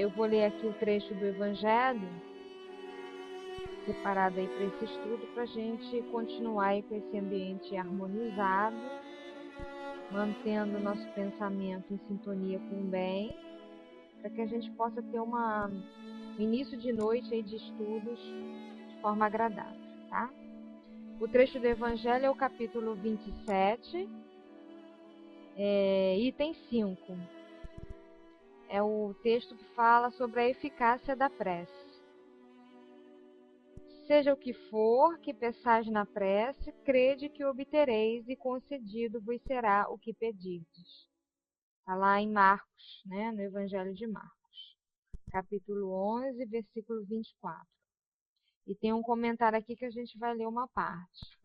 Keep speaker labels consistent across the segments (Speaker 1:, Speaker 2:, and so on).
Speaker 1: Eu vou ler aqui o trecho do Evangelho, separado aí para esse estudo, para a gente continuar aí com esse ambiente harmonizado, mantendo o nosso pensamento em sintonia com o bem, para que a gente possa ter um início de noite aí de estudos de forma agradável, tá? O trecho do Evangelho é o capítulo 27, item 5. É o texto que fala sobre a eficácia da prece. Seja o que for que peçais na prece, crede que obtereis e concedido vos será o que pedirdes. Está lá em Marcos, né, no Evangelho de Marcos, capítulo 11, versículo 24. E tem um comentário aqui que a gente vai ler uma parte.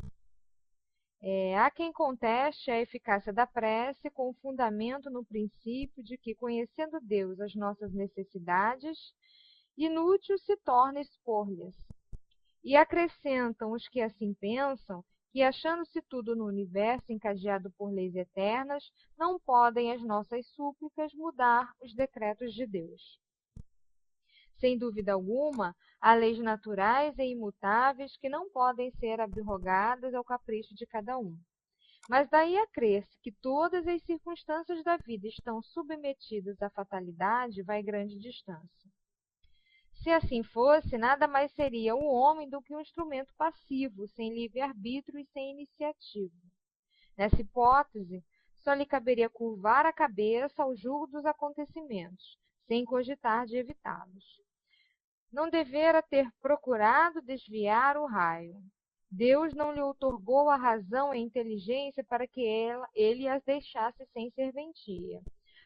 Speaker 1: Há quem conteste a eficácia da prece com fundamento no princípio de que, conhecendo Deus as nossas necessidades, inútil se torna expor-lhes. E acrescentam os que assim pensam que, achando-se tudo no universo encadeado por leis eternas, não podem as nossas súplicas mudar os decretos de Deus. Sem dúvida alguma, há leis naturais e imutáveis que não podem ser abrogadas ao capricho de cada um. Mas daí a crer-se que todas as circunstâncias da vida estão submetidas à fatalidade vai grande distância. Se assim fosse, nada mais seria o homem do que um instrumento passivo, sem livre-arbítrio e sem iniciativa. Nessa hipótese, só lhe caberia curvar a cabeça ao jugo dos acontecimentos, sem cogitar de evitá-los. Não devera ter procurado desviar o raio. Deus não lhe outorgou a razão e a inteligência para que ele as deixasse sem serventia.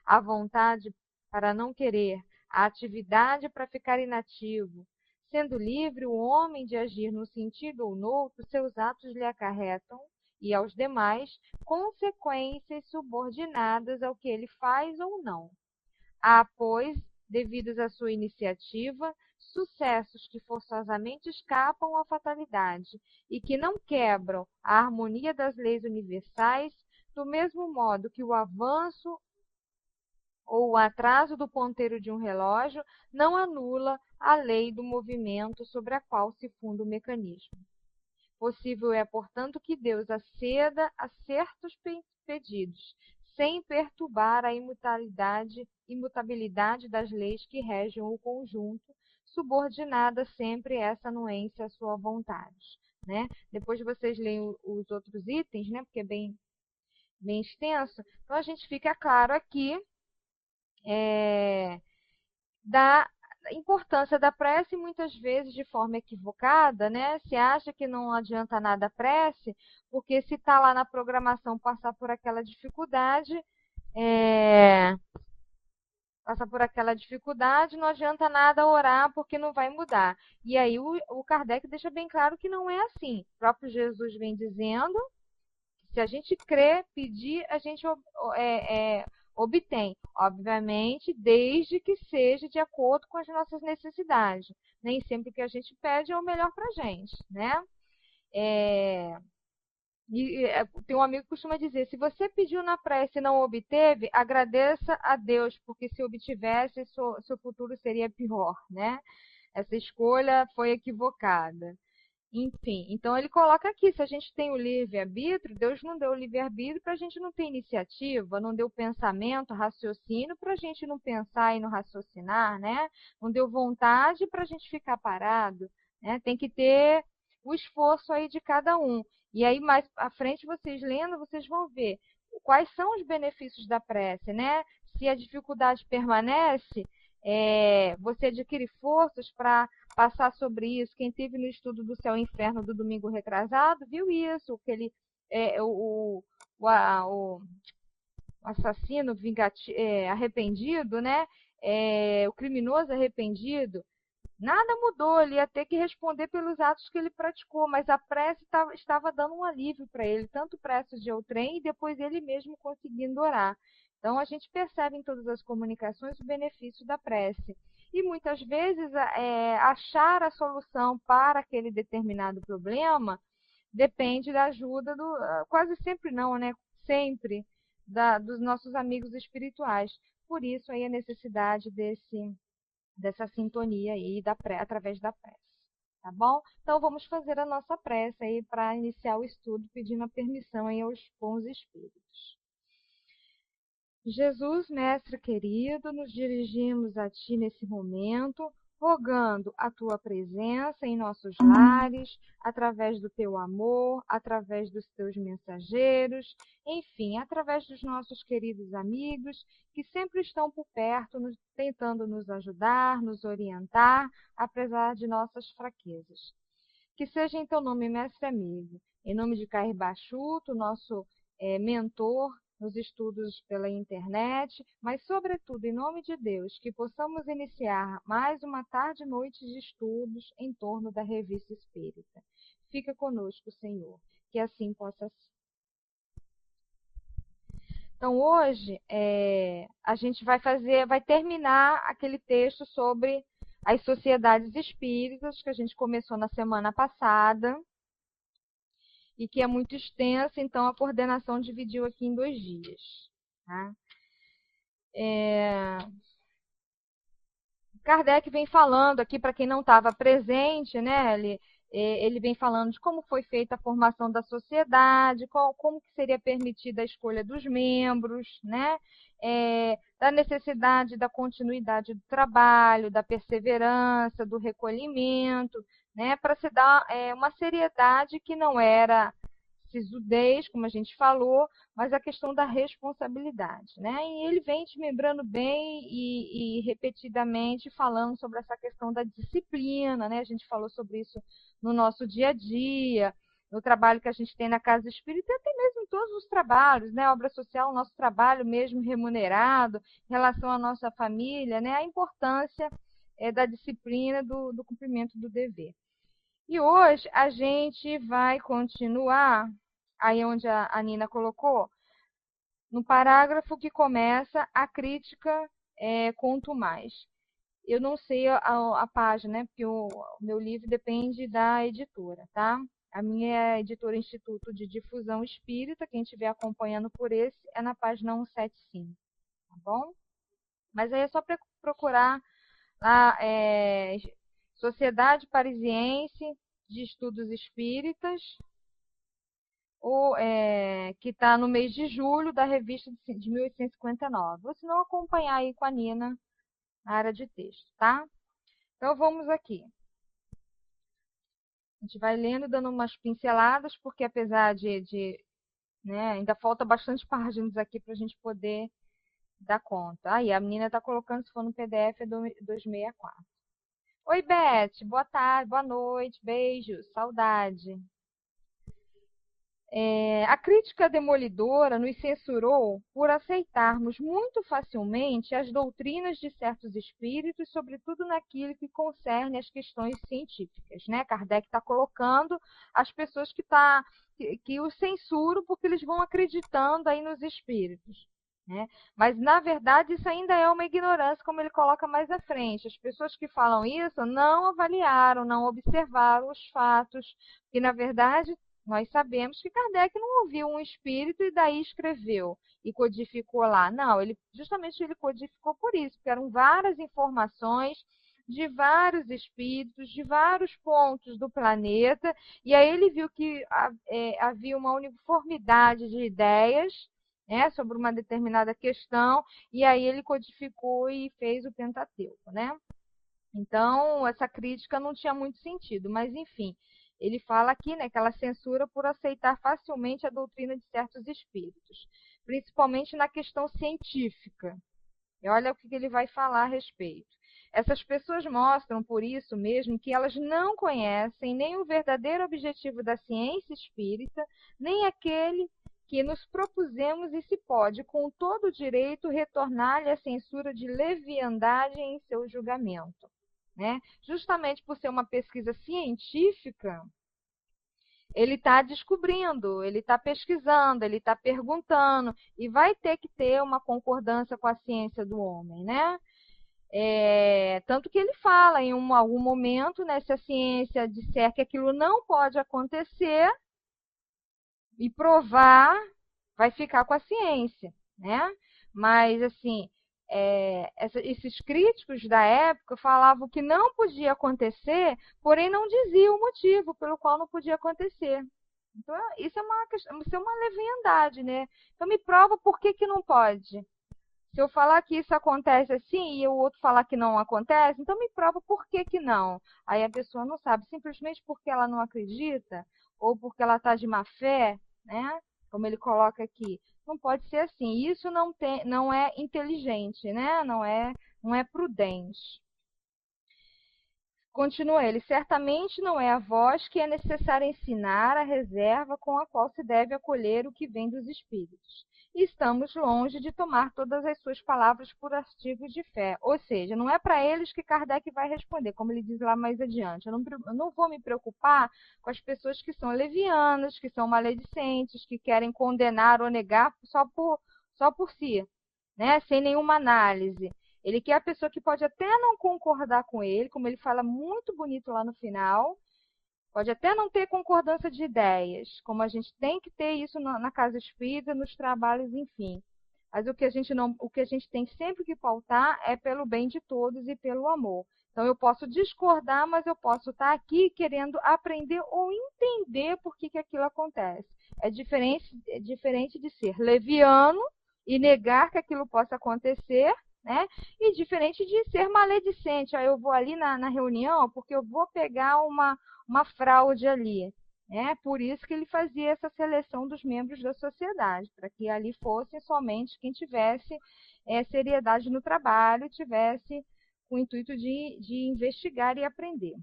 Speaker 1: A vontade para não querer, a atividade para ficar inativo. Sendo livre o homem de agir num sentido ou noutro, seus atos lhe acarretam, e aos demais, consequências subordinadas ao que ele faz ou não. Há, pois, devidos à sua iniciativa, sucessos que forçosamente escapam à fatalidade e que não quebram a harmonia das leis universais, do mesmo modo que o avanço ou o atraso do ponteiro de um relógio não anula a lei do movimento sobre a qual se funda o mecanismo. Possível é, portanto, que Deus aceda a certos pedidos, sem perturbar a imutabilidade das leis que regem o conjunto, subordinada sempre essa anuência à sua vontade. Né? Depois vocês leem os outros itens, né? Porque é bem extenso. Então, a gente fica claro aqui da importância da prece, muitas vezes de forma equivocada, né? Se acha que não adianta nada a prece, porque se está lá na programação passar por aquela dificuldade, não adianta nada orar porque não vai mudar. E aí o Kardec deixa bem claro que não é assim. O próprio Jesus vem dizendo, se a gente crer, pedir, a gente obtém. Obviamente, desde que seja de acordo com as nossas necessidades. Nem sempre o que a gente pede é o melhor para a gente, né? Tem um amigo que costuma dizer, se você pediu na prece e não obteve, agradeça a Deus, porque se obtivesse, seu futuro seria pior, né? Essa escolha foi equivocada. Enfim, então ele coloca aqui, se a gente tem o livre-arbítrio, Deus não deu o livre-arbítrio para a gente não ter iniciativa, não deu pensamento, raciocínio para a gente não pensar e não raciocinar, né? Não deu vontade para a gente ficar parado, né? Tem que ter o esforço aí de cada um. E aí, mais à frente, vocês lendo, vocês vão ver quais são os benefícios da prece, né? Se a dificuldade permanece, você adquire forças para passar sobre isso. Quem teve no estudo do Céu e Inferno do domingo retrasado, viu isso, que ele, o assassino arrependido, né? O criminoso arrependido, nada mudou, ele ia ter que responder pelos atos que ele praticou, mas a prece estava dando um alívio para ele, tanto prece de outrem e depois ele mesmo conseguindo orar. Então, a gente percebe em todas as comunicações o benefício da prece. E muitas vezes, achar a solução para aquele determinado problema depende da ajuda quase sempre não, né? Sempre dos nossos amigos espirituais. Por isso, aí a necessidade dessa sintonia aí através da prece. Tá bom? Então vamos fazer a nossa prece aí para iniciar o estudo, pedindo a permissão aí aos bons espíritos. Jesus, Mestre querido, nos dirigimos a Ti nesse momento, rogando a Tua presença em nossos lares, através do Teu amor, através dos Teus mensageiros, enfim, através dos nossos queridos amigos, que sempre estão por perto, tentando nos ajudar, nos orientar, apesar de nossas fraquezas. Que seja em Teu nome, Mestre amigo, em nome de Cair Bachuto, nosso mentor, nos estudos pela internet, mas, sobretudo, em nome de Deus, que possamos iniciar mais uma tarde e noite de estudos em torno da Revista Espírita. Fica conosco, Senhor, que assim possa ser. Então, hoje, a gente vai terminar aquele texto sobre as sociedades espíritas, que a gente começou na semana passada, e que é muito extensa, então a coordenação dividiu aqui em 2 dias. Tá? Kardec vem falando aqui, para quem não estava presente, né, ele vem falando de como foi feita a formação da sociedade, como que seria permitida a escolha dos membros, né, da necessidade da continuidade do trabalho, da perseverança, do recolhimento, né, para se dar uma seriedade que não era sisudez, como a gente falou, mas a questão da responsabilidade, né? E ele vem desmembrando bem e repetidamente falando sobre essa questão da disciplina, né? A gente falou sobre isso no nosso dia a dia, no trabalho que a gente tem na Casa Espírita, e até mesmo em todos os trabalhos, né? A obra social, o nosso trabalho mesmo remunerado, em relação à nossa família, né? A importância da disciplina, do cumprimento do dever. E hoje a gente vai continuar, aí onde a Nina colocou, no parágrafo que começa a crítica quanto mais. Eu não sei a página, né, porque o meu livro depende da editora, tá? A minha é a editora Instituto de Difusão Espírita, quem estiver acompanhando por esse é na página 175, tá bom? Mas aí é só procurar lá, Sociedade Parisiense de Estudos Espíritas, que está no mês de julho da revista de 1859. Ou se não, acompanhar aí com a Nina na área de texto, tá? Então, vamos aqui. A gente vai lendo, dando umas pinceladas, porque apesar né, ainda falta bastante páginas aqui para a gente poder dar conta. Aí, a menina está colocando, se for no PDF, é 264. Oi, Beth, boa tarde, boa noite, beijos, saudade. A crítica demolidora nos censurou por aceitarmos muito facilmente as doutrinas de certos espíritos, sobretudo naquilo que concerne as questões científicas, né? Kardec está colocando as pessoas que os censuram porque eles vão acreditando aí nos espíritos. Né? Mas, na verdade, isso ainda é uma ignorância, como ele coloca mais à frente. As pessoas que falam isso não avaliaram, não observaram os fatos, que, na verdade, nós sabemos que Kardec não ouviu um espírito e daí escreveu e codificou lá. Não, justamente ele codificou por isso, porque eram várias informações de vários espíritos, de vários pontos do planeta, e aí ele viu que havia uma uniformidade de ideias, né, sobre uma determinada questão, e aí ele codificou e fez o Pentateuco, né? Então, essa crítica não tinha muito sentido, mas enfim, ele fala aqui, né, que ela censura por aceitar facilmente a doutrina de certos espíritos, principalmente na questão científica. E olha o que ele vai falar a respeito. Essas pessoas mostram, por isso mesmo, que elas não conhecem nem o verdadeiro objetivo da ciência espírita, nem aquele que nos propusemos e se pode, com todo direito, retornar-lhe a censura de leviandade em seu julgamento. Né? Justamente por ser uma pesquisa científica, ele está descobrindo, ele está pesquisando, ele está perguntando, e vai ter que ter uma concordância com a ciência do homem, né? Tanto que ele fala em algum momento, né, se a ciência disser que aquilo não pode acontecer, e provar, vai ficar com a ciência, né? Mas, assim, esses críticos da época falavam que não podia acontecer, porém não diziam o motivo pelo qual não podia acontecer. Então, isso é uma leviandade, né? Então, me prova por que não pode. Se eu falar que isso acontece assim e o outro falar que não acontece, então me prova por que não. Aí a pessoa não sabe, simplesmente porque ela não acredita ou porque ela está de má fé, né? Como ele coloca aqui. Não pode ser assim. Isso não é inteligente, né? Não é prudente. Continua ele, certamente não é a vós que é necessário ensinar a reserva com a qual se deve acolher o que vem dos espíritos. E estamos longe de tomar todas as suas palavras por artigos de fé. Ou seja, não é para eles que Kardec vai responder, como ele diz lá mais adiante. Eu não vou me preocupar com as pessoas que são levianas, que são maledicentes, que querem condenar ou negar só por si, né? Sem nenhuma análise. Ele quer a pessoa que pode até não concordar com ele, como ele fala muito bonito lá no final, pode até não ter concordância de ideias, como a gente tem que ter isso na casa espírita, nos trabalhos, enfim. Mas o que a gente tem sempre que pautar é pelo bem de todos e pelo amor. Então eu posso discordar, mas eu posso estar aqui querendo aprender ou entender por que aquilo acontece. É diferente de ser leviano e negar que aquilo possa acontecer, né? E diferente de ser maledicente. Aí eu vou ali na reunião porque eu vou pegar uma fraude ali. Por isso que ele fazia essa seleção dos membros da sociedade, para que ali fosse somente quem tivesse seriedade no trabalho, tivesse o intuito de investigar e aprender.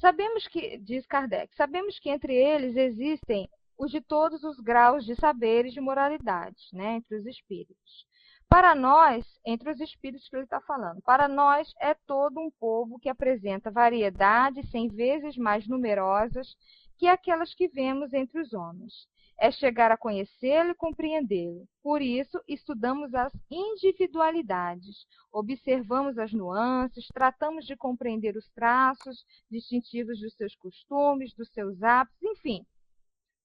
Speaker 1: Sabemos que, diz Kardec, sabemos que entre eles existem os de todos os graus de saberes de moralidade, entre os espíritos. Para nós, entre os espíritos que ele está falando, para nós é todo um povo que apresenta variedades 100 vezes mais numerosas que aquelas que vemos entre os homens. É chegar a conhecê-lo e compreendê-lo. Por isso, estudamos as individualidades, observamos as nuances, tratamos de compreender os traços distintivos dos seus costumes, dos seus hábitos, enfim.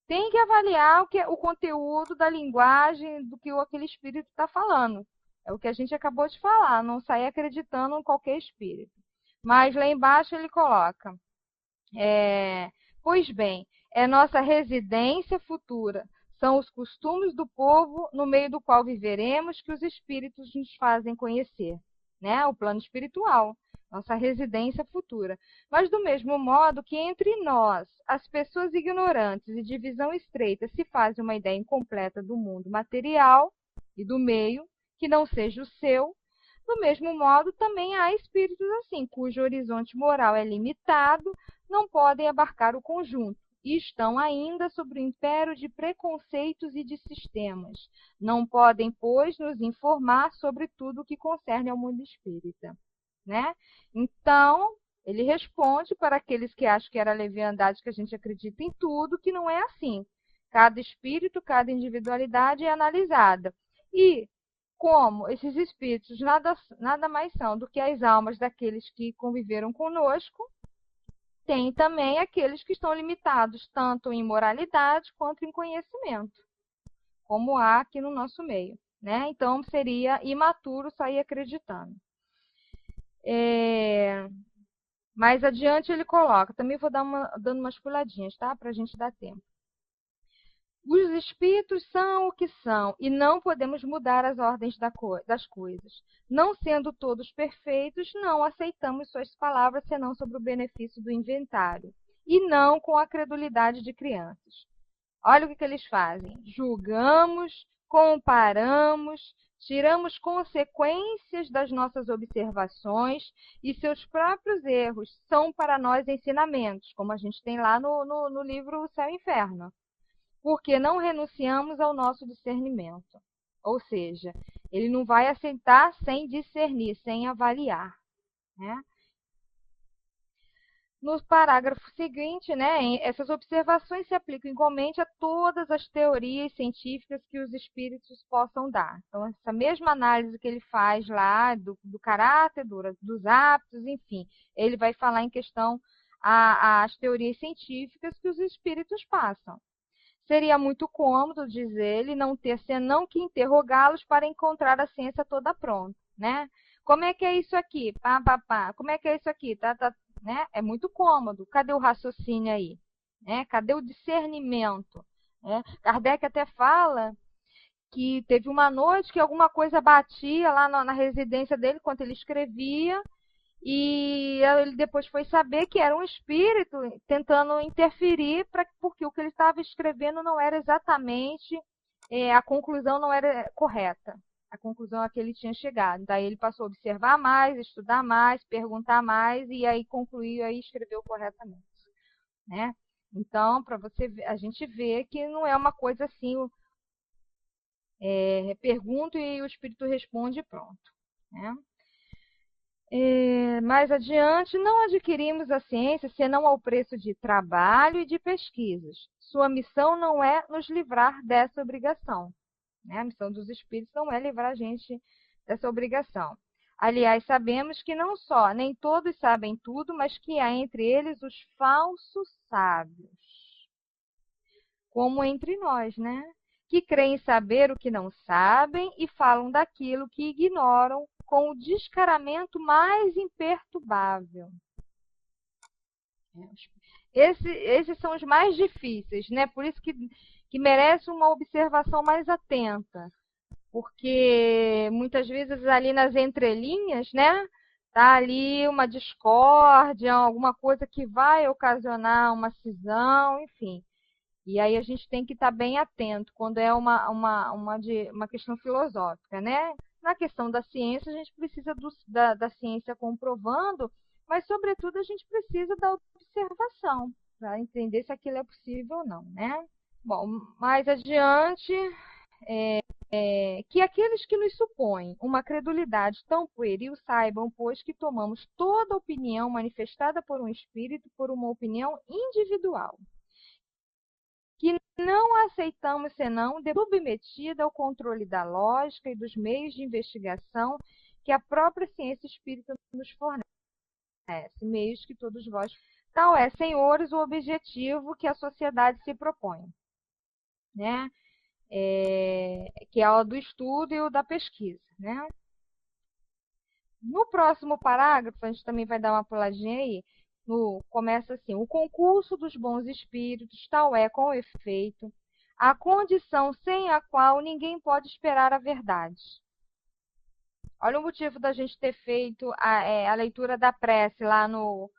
Speaker 1: Tem que avaliar o conteúdo da linguagem do que aquele espírito está falando. É o que a gente acabou de falar, não sair acreditando em qualquer espírito. Mas lá embaixo ele coloca, pois bem, é nossa residência futura, são os costumes do povo no meio do qual viveremos que os espíritos nos fazem conhecer, o plano espiritual. Nossa residência futura. Mas do mesmo modo que entre nós, as pessoas ignorantes e de visão estreita, se faz uma ideia incompleta do mundo material e do meio, que não seja o seu, do mesmo modo também há espíritos assim, cujo horizonte moral é limitado, não podem abarcar o conjunto, e estão ainda sob o império de preconceitos e de sistemas. Não podem, pois, nos informar sobre tudo o que concerne ao mundo espírita. Então, ele responde para aqueles que acham que era leviandade, que a gente acredita em tudo, que não é assim. Cada espírito, cada individualidade é analisada. E como esses espíritos nada mais são do que as almas daqueles que conviveram conosco, tem também aqueles que estão limitados tanto em moralidade quanto em conhecimento, como há aqui no nosso meio. Então, seria imaturo sair acreditando. Mais adiante ele coloca, também vou dando umas puladinhas, tá? Para a gente dar tempo. Os espíritos são o que são e não podemos mudar as ordens das coisas. Não sendo todos perfeitos, não aceitamos suas palavras senão sobre o benefício do inventário e não com a credulidade de crianças. Olha o que eles fazem. Julgamos, comparamos, tiramos consequências das nossas observações e seus próprios erros são para nós ensinamentos, como a gente tem lá no livro O Céu e o Inferno, porque não renunciamos ao nosso discernimento. Ou seja, ele não vai aceitar sem discernir, sem avaliar. No parágrafo seguinte, essas observações se aplicam igualmente a todas as teorias científicas que os espíritos possam dar. Então, essa mesma análise que ele faz lá do caráter, dos hábitos, enfim, ele vai falar em questão às teorias científicas que os espíritos passam. Seria muito cômodo, diz ele, não ter senão que interrogá-los para encontrar a ciência toda pronta, né? Como é que é isso aqui? Pá, pá, pá. Como é que é isso aqui? Tá, tá, né? É muito cômodo. Cadê o raciocínio aí? Né? Cadê o discernimento? Né? Kardec até fala que teve uma noite que alguma coisa batia lá na residência dele enquanto ele escrevia, e ele depois foi saber que era um espírito tentando interferir, porque o que ele estava escrevendo não era exatamente, a conclusão não era correta. A conclusão a que ele tinha chegado. Daí ele passou a observar mais, estudar mais, perguntar mais, e aí concluiu, aí escreveu corretamente. Né? Então, para a gente ver que não é uma coisa assim, pergunto e o espírito responde e pronto. Né? Mais adiante, não adquirimos a ciência senão ao preço de trabalho e de pesquisas. Sua missão não é nos livrar dessa obrigação. Né? A missão dos espíritos não é livrar a gente dessa obrigação. Aliás, sabemos que não só nem todos sabem tudo, mas que há entre eles os falsos sábios, como entre nós, né? Que creem saber o que não sabem e falam daquilo que ignoram com o descaramento mais imperturbável. Esses são os mais difíceis, né? Por isso que merece uma observação mais atenta. Porque muitas vezes ali nas entrelinhas, né? Tá ali uma discórdia, alguma coisa que vai ocasionar uma cisão, enfim. E aí a gente tem que estar bem atento quando é uma questão filosófica, né? Na questão da ciência, a gente precisa da ciência comprovando, mas, sobretudo, a gente precisa da observação, para entender se aquilo é possível ou não, né? Bom, mais adiante, que aqueles que nos supõem uma credulidade tão pueril saibam, pois, que tomamos toda opinião manifestada por um espírito por uma opinião individual, que não aceitamos senão submetida ao controle da lógica e dos meios de investigação que a própria ciência espírita nos fornece, meios que todos vós. Tal é, senhores, o objetivo que a sociedade se propõe, né? Que é o do estudo e o da pesquisa, né? No próximo parágrafo, a gente também vai dar uma puladinha aí, começa assim: o concurso dos bons espíritos, tal é, com efeito, a condição sem a qual ninguém pode esperar a verdade. Olha o motivo da gente ter feito a leitura da prece lá no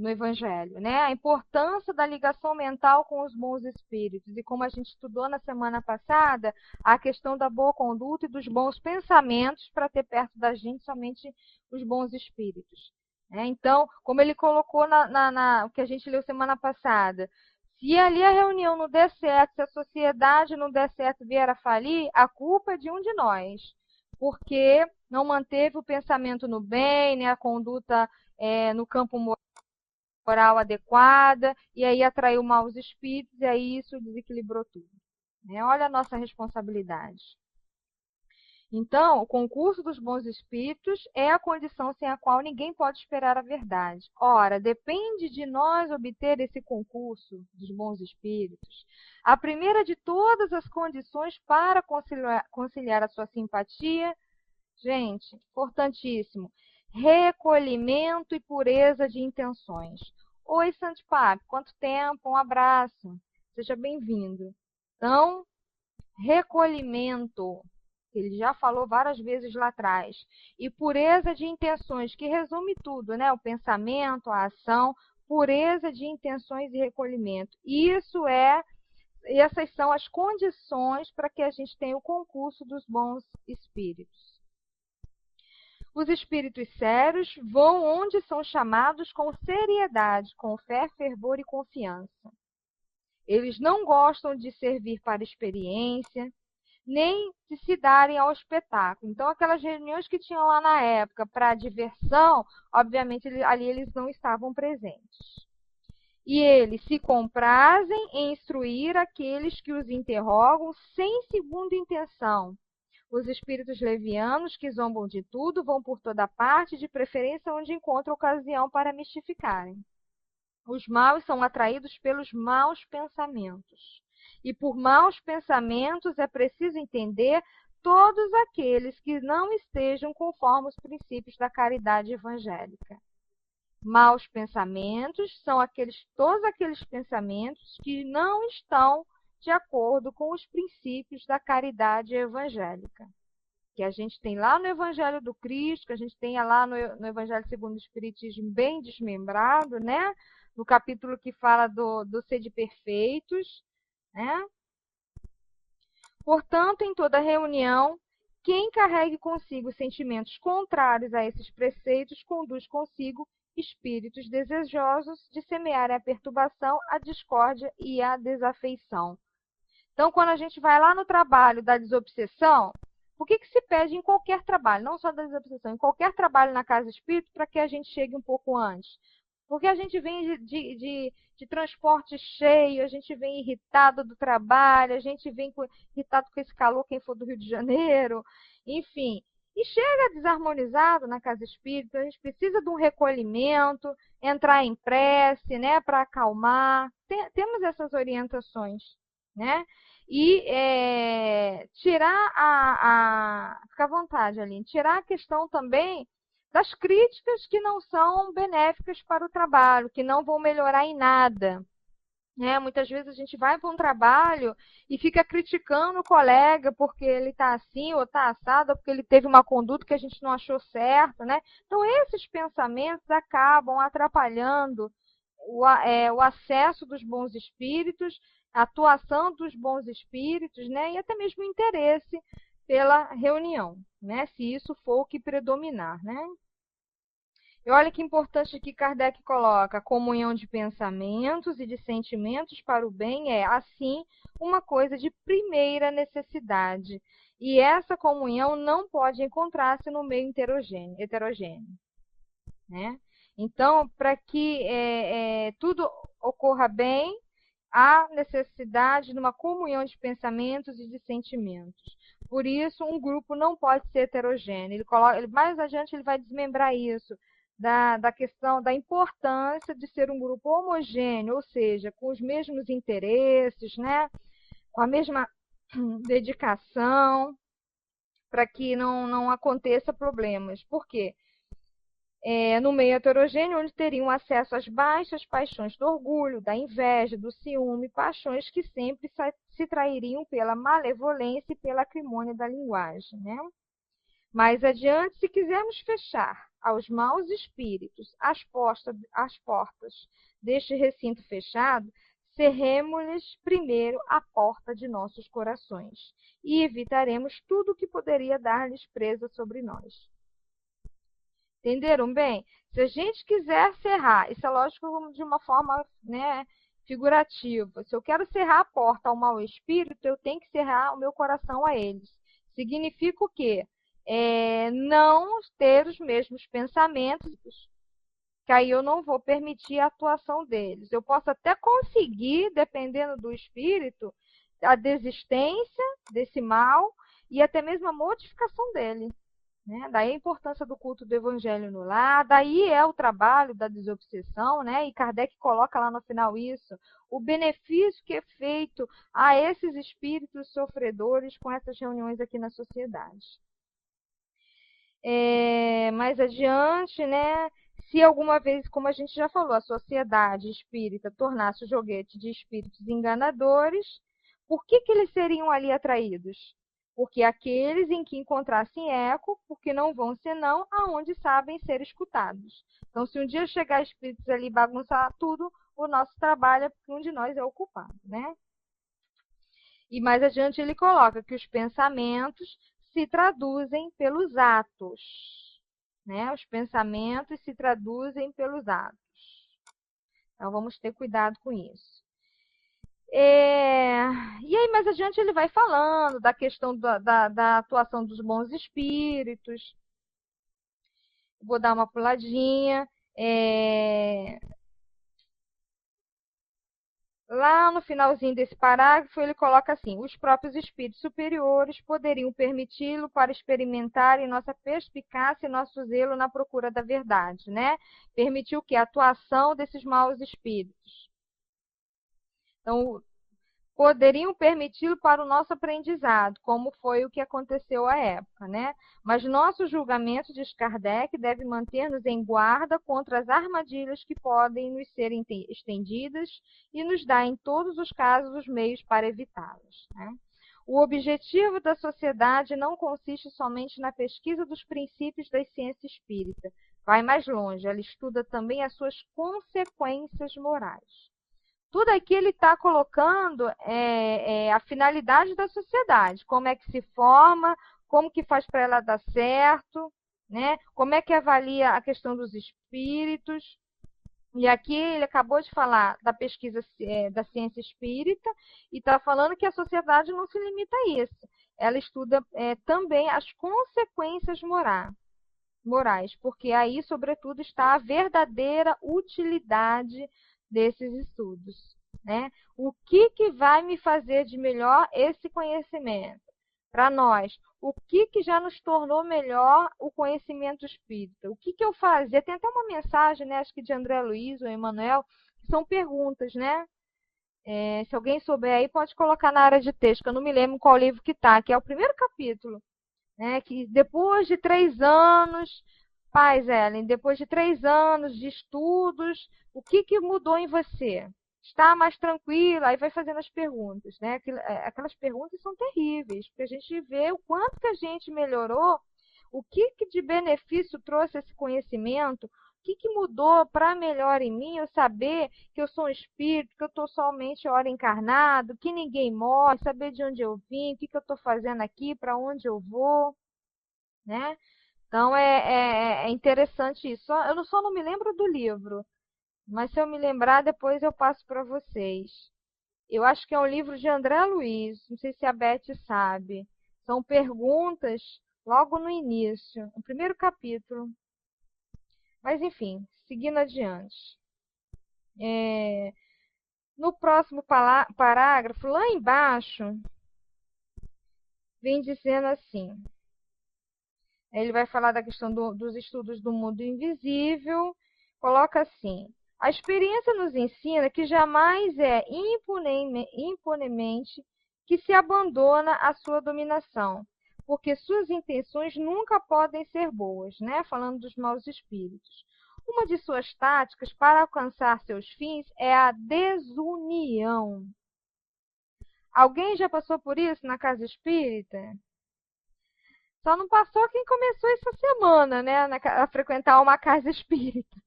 Speaker 1: Evangelho, né? A importância da ligação mental com os bons espíritos. E como a gente estudou na semana passada, a questão da boa conduta e dos bons pensamentos para ter perto da gente somente os bons espíritos. Então, como ele colocou o que a gente leu semana passada, se ali a reunião não der certo, se a sociedade não der certo, vier a falir, a culpa é de um de nós, porque não manteve o pensamento no bem, né, a conduta no campo moral adequada, e aí atraiu maus espíritos, e aí isso desequilibrou tudo. Né? Olha a nossa responsabilidade. Então, o concurso dos bons espíritos é a condição sem a qual ninguém pode esperar a verdade. Ora, depende de nós obter esse concurso dos bons espíritos. A primeira de todas as condições para conciliar a sua simpatia, gente, importantíssimo, recolhimento e pureza de intenções. Oi, Santo Papo, quanto tempo? Um abraço. Seja bem-vindo. Então, recolhimento, ele já falou várias vezes lá atrás, e pureza de intenções, que resume tudo, né? O pensamento, a ação, pureza de intenções e recolhimento. Essas são as condições para que a gente tenha o concurso dos bons espíritos. Os espíritos sérios vão onde são chamados com seriedade, com fé, fervor e confiança. Eles não gostam de servir para experiência, nem de se darem ao espetáculo. Então, aquelas reuniões que tinham lá na época para diversão, obviamente ali eles não estavam presentes. E eles se comprazem em instruir aqueles que os interrogam sem segunda intenção. Os espíritos levianos, que zombam de tudo, vão por toda parte, de preferência onde encontram ocasião para mistificarem. Os maus são atraídos pelos maus pensamentos. E por maus pensamentos é preciso entender todos aqueles que não estejam conforme os princípios da caridade evangélica. Maus pensamentos são todos aqueles pensamentos que não estão de acordo com os princípios da caridade evangélica. Que a gente tem lá no Evangelho do Cristo, que a gente tem lá no Evangelho segundo o Espiritismo bem desmembrado, né? No capítulo que fala do sede perfeitos, né? Portanto, em toda reunião, quem carregue consigo sentimentos contrários a esses preceitos conduz consigo espíritos desejosos de semear a perturbação, a discórdia e a desafeição. Então, quando a gente vai lá no trabalho da desobsessão, o que se pede em qualquer trabalho, não só da desobsessão, em qualquer trabalho na casa espírita, para que a gente chegue um pouco antes? Porque a gente vem de transporte cheio, a gente vem irritado do trabalho, a gente vem irritado com esse calor, quem for do Rio de Janeiro, enfim. E chega desarmonizado na casa espírita, a gente precisa de um recolhimento, entrar em prece, né, para acalmar. Temos essas orientações, né? E tirar fica à vontade, Aline, tirar a questão também das críticas que não são benéficas para o trabalho, que não vão melhorar em nada. Muitas vezes a gente vai para um trabalho e fica criticando o colega porque ele está assim ou está assado, ou porque ele teve uma conduta que a gente não achou certa, né? Então, esses pensamentos acabam atrapalhando o acesso dos bons espíritos, a atuação dos bons espíritos, né? E até mesmo o interesse pela reunião, né? Se isso for o que predominar, né? E olha que importante que Kardec coloca: a comunhão de pensamentos e de sentimentos para o bem é, assim, uma coisa de primeira necessidade. E essa comunhão não pode encontrar-se no meio heterogêneo, né? Então, para que tudo ocorra bem, há necessidade de uma comunhão de pensamentos e de sentimentos. Por isso, um grupo não pode ser heterogêneo. Mais adiante ele vai desmembrar isso, da questão da importância de ser um grupo homogêneo, ou seja, com os mesmos interesses, né? Com a mesma dedicação, para que não aconteça problemas. Por quê? No meio heterogêneo, onde teriam acesso às baixas paixões do orgulho, da inveja, do ciúme, paixões que sempre se trairiam pela malevolência e pela acrimônia da linguagem, né? Mais adiante, se quisermos fechar aos maus espíritos as portas deste recinto fechado, cerremos-lhes primeiro a porta de nossos corações e evitaremos tudo o que poderia dar-lhes presa sobre nós. Entenderam bem? Se a gente quiser cerrar, isso é lógico de uma forma, né, figurativa. Se eu quero cerrar a porta ao mau espírito, eu tenho que cerrar o meu coração a eles. Significa o quê? Não ter os mesmos pensamentos, que aí eu não vou permitir a atuação deles. Eu posso até conseguir, dependendo do espírito, a desistência desse mal e até mesmo a modificação dele. Né? Daí a importância do culto do evangelho no lar, daí é o trabalho da desobsessão, né? E Kardec coloca lá no final isso, o benefício que é feito a esses espíritos sofredores com essas reuniões aqui na sociedade. Mais adiante, né? Se alguma vez, como a gente já falou, a sociedade espírita tornasse o joguete de espíritos enganadores, por que eles seriam ali atraídos? Porque aqueles em que encontrassem eco, porque não vão senão aonde sabem ser escutados. Então, se um dia chegar espíritos ali e bagunçar tudo, o nosso trabalho é porque um de nós é o culpado, né? E mais adiante ele coloca que os pensamentos se traduzem pelos atos, né? Os pensamentos se traduzem pelos atos. Então, vamos ter cuidado com isso. E aí, mais adiante, ele vai falando da questão da atuação dos bons espíritos. Vou dar uma puladinha. Lá no finalzinho desse parágrafo, ele coloca assim: os próprios espíritos superiores poderiam permiti-lo para experimentar em nossa perspicácia e nosso zelo na procura da verdade, né? Permitiu o quê? A atuação desses maus espíritos. Então, poderiam permiti-lo para o nosso aprendizado, como foi o que aconteceu à época, né? Mas nosso julgamento, diz Kardec, deve manter-nos em guarda contra as armadilhas que podem nos ser estendidas e nos dar, em todos os casos, os meios para evitá-las, né? O objetivo da sociedade não consiste somente na pesquisa dos princípios da ciência espírita. Vai mais longe, ela estuda também as suas consequências morais. Tudo aqui ele está colocando a finalidade da sociedade, como é que se forma, como que faz para ela dar certo, né? Como é que avalia a questão dos espíritos. E aqui ele acabou de falar da pesquisa da ciência espírita e está falando que a sociedade não se limita a isso. Ela estuda também as consequências morais, porque aí, sobretudo, está a verdadeira utilidade desses estudos, né? O que vai me fazer de melhor esse conhecimento? Para nós, o que já nos tornou melhor o conhecimento espírita? O que eu fazia? Tem até uma mensagem, né, acho que de André Luiz ou Emmanuel, que são perguntas, né? Se alguém souber aí, pode colocar na área de texto, que eu não me lembro qual livro que está, que é o primeiro capítulo, né? Que depois de 3 anos, Paz, Ellen, depois de 3 anos de estudos, o que mudou em você? Está mais tranquila? Aí vai fazendo as perguntas, né? Aquelas perguntas são terríveis, porque a gente vê o quanto que a gente melhorou, o que de benefício trouxe esse conhecimento, o que mudou para melhor em mim, eu saber que eu sou um espírito, que eu estou somente hora encarnado, que ninguém morre, saber de onde eu vim, o que eu estou fazendo aqui, para onde eu vou, né? Então, é interessante isso. Eu só não me lembro do livro, mas se eu me lembrar, depois eu passo para vocês. Eu acho que é um livro de André Luiz, não sei se a Beth sabe. São perguntas logo no início, no primeiro capítulo. Mas, enfim, seguindo adiante. No próximo parágrafo, lá embaixo, vem dizendo assim... Ele vai falar da questão dos estudos do mundo invisível. Coloca assim: a experiência nos ensina que jamais é impunemente que se abandona a sua dominação, porque suas intenções nunca podem ser boas, né? Falando dos maus espíritos. Uma de suas táticas para alcançar seus fins é a desunião. Alguém já passou por isso na casa espírita? Só não passou quem começou essa semana, né, a frequentar uma casa espírita.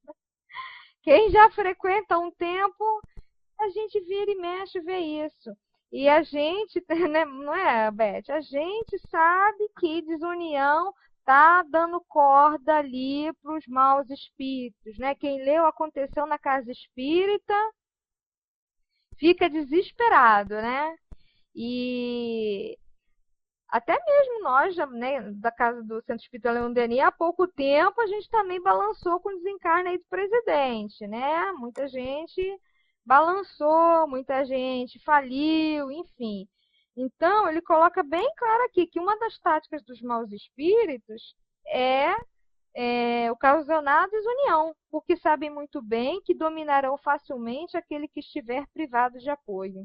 Speaker 1: Quem já frequenta há um tempo, a gente vira e mexe e vê isso. E a gente, né, não é, Beth? A gente sabe que desunião está dando corda ali para os maus espíritos, né? Quem leu Aconteceu na Casa Espírita fica desesperado, né? E até mesmo nós, né, da casa do Centro Espírita Leon Denis, há pouco tempo a gente também balançou com o desencarne aí do presidente, né? Muita gente balançou, muita gente faliu, enfim. Então, ele coloca bem claro aqui que uma das táticas dos maus espíritos é ocasionar a desunião, porque sabem muito bem que dominarão facilmente aquele que estiver privado de apoio.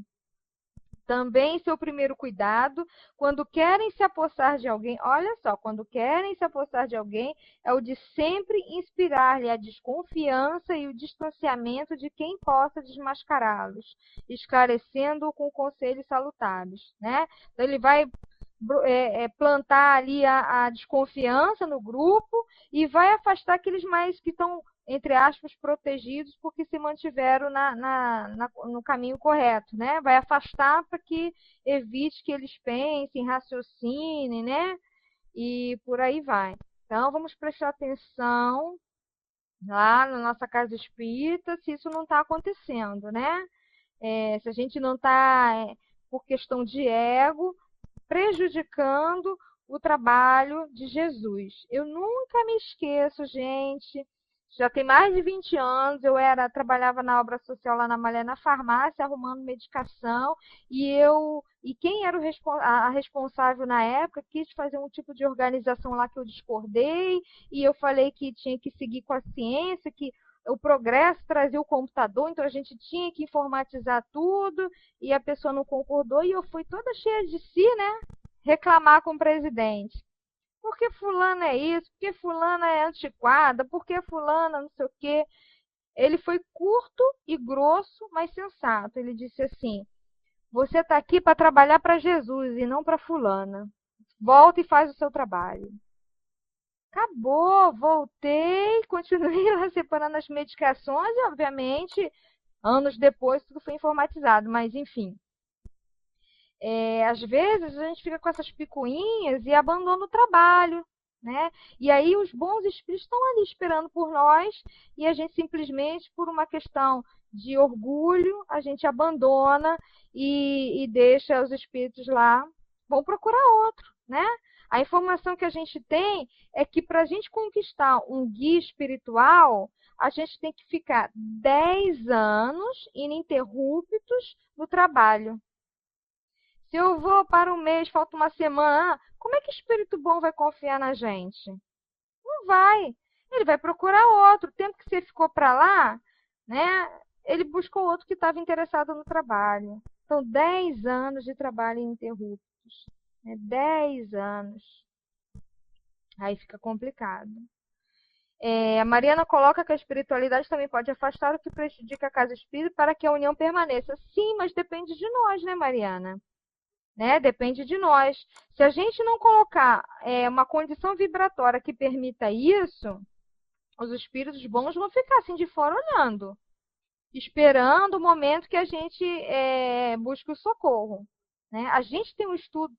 Speaker 1: Também seu primeiro cuidado, quando querem se apossar de alguém, olha só, quando querem se apossar de alguém, é o de sempre inspirar-lhe a desconfiança e o distanciamento de quem possa desmascará-los, esclarecendo-o com conselhos salutares, né? Então, ele vai plantar ali a desconfiança no grupo e vai afastar aqueles mais que estão, entre aspas, protegidos porque se mantiveram no caminho correto, né? Vai afastar para que evite que eles pensem, raciocinem, né? E por aí vai. Então, vamos prestar atenção lá na nossa casa espírita se isso não está acontecendo, né? Se a gente não está, por questão de ego, prejudicando o trabalho de Jesus. Eu nunca me esqueço, gente. Já tem mais de 20 anos, trabalhava na obra social lá na Malha, na farmácia, arrumando medicação, e quem era a responsável na época quis fazer um tipo de organização lá que eu discordei, e eu falei que tinha que seguir com a ciência, que o progresso trazia o computador, então a gente tinha que informatizar tudo, e a pessoa não concordou, e eu fui toda cheia de si, né? Reclamar com o presidente. Por que fulana é isso? Por que fulana é antiquada? Por que fulana não sei o quê? Ele foi curto e grosso, mas sensato. Ele disse assim: você está aqui para trabalhar para Jesus e não para fulana. Volta e faz o seu trabalho. Acabou, voltei, continuei lá separando as medicações e, obviamente, anos depois tudo foi informatizado, mas enfim. Às vezes a gente fica com essas picuinhas e abandona o trabalho, né? E aí os bons espíritos estão ali esperando por nós e a gente simplesmente, por uma questão de orgulho, a gente abandona e deixa os espíritos lá, vão procurar outro, né? A informação que a gente tem é que para a gente conquistar um guia espiritual, a gente tem que ficar 10 anos ininterruptos no trabalho. Se eu vou para um mês, falta uma semana, como é que o espírito bom vai confiar na gente? Não vai. Ele vai procurar outro. O tempo que você ficou para lá, né? Ele buscou outro que estava interessado no trabalho. Então, 10 anos de trabalho ininterruptos. Né? 10 anos. Aí fica complicado. A Mariana coloca que a espiritualidade também pode afastar o que prejudica a casa espírita para que a união permaneça. Sim, mas depende de nós, né, Mariana? Né? Depende de nós. Se a gente não colocar uma condição vibratória que permita isso, os espíritos bons vão ficar assim de fora olhando, esperando o momento que a gente busque o socorro. Né? A gente tem um estudo,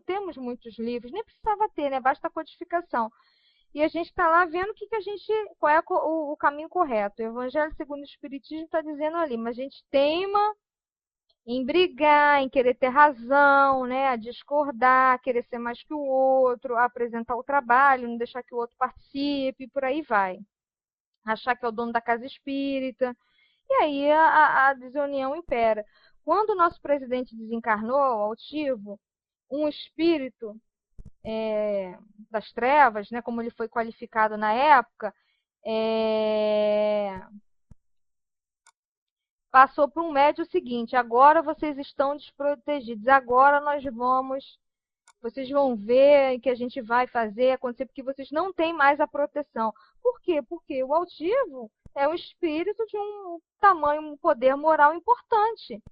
Speaker 1: temos muitos livros, nem precisava ter, né? Basta a codificação. E a gente está lá vendo qual é o caminho correto. O Evangelho segundo o Espiritismo está dizendo ali, mas a gente teima em brigar, em querer ter razão, né? A discordar, querer ser mais que o outro, a apresentar o trabalho, não deixar que o outro participe, por aí vai. Achar que é o dono da casa espírita. E aí a desunião impera. Quando o nosso presidente desencarnou, altivo, um espírito das trevas, né, como ele foi qualificado na época, passou para um médium o seguinte: agora vocês estão desprotegidos, agora vocês vão ver que a gente vai fazer acontecer, porque vocês não têm mais a proteção. Por quê? Porque o altivo é um espírito de um tamanho, um poder moral importante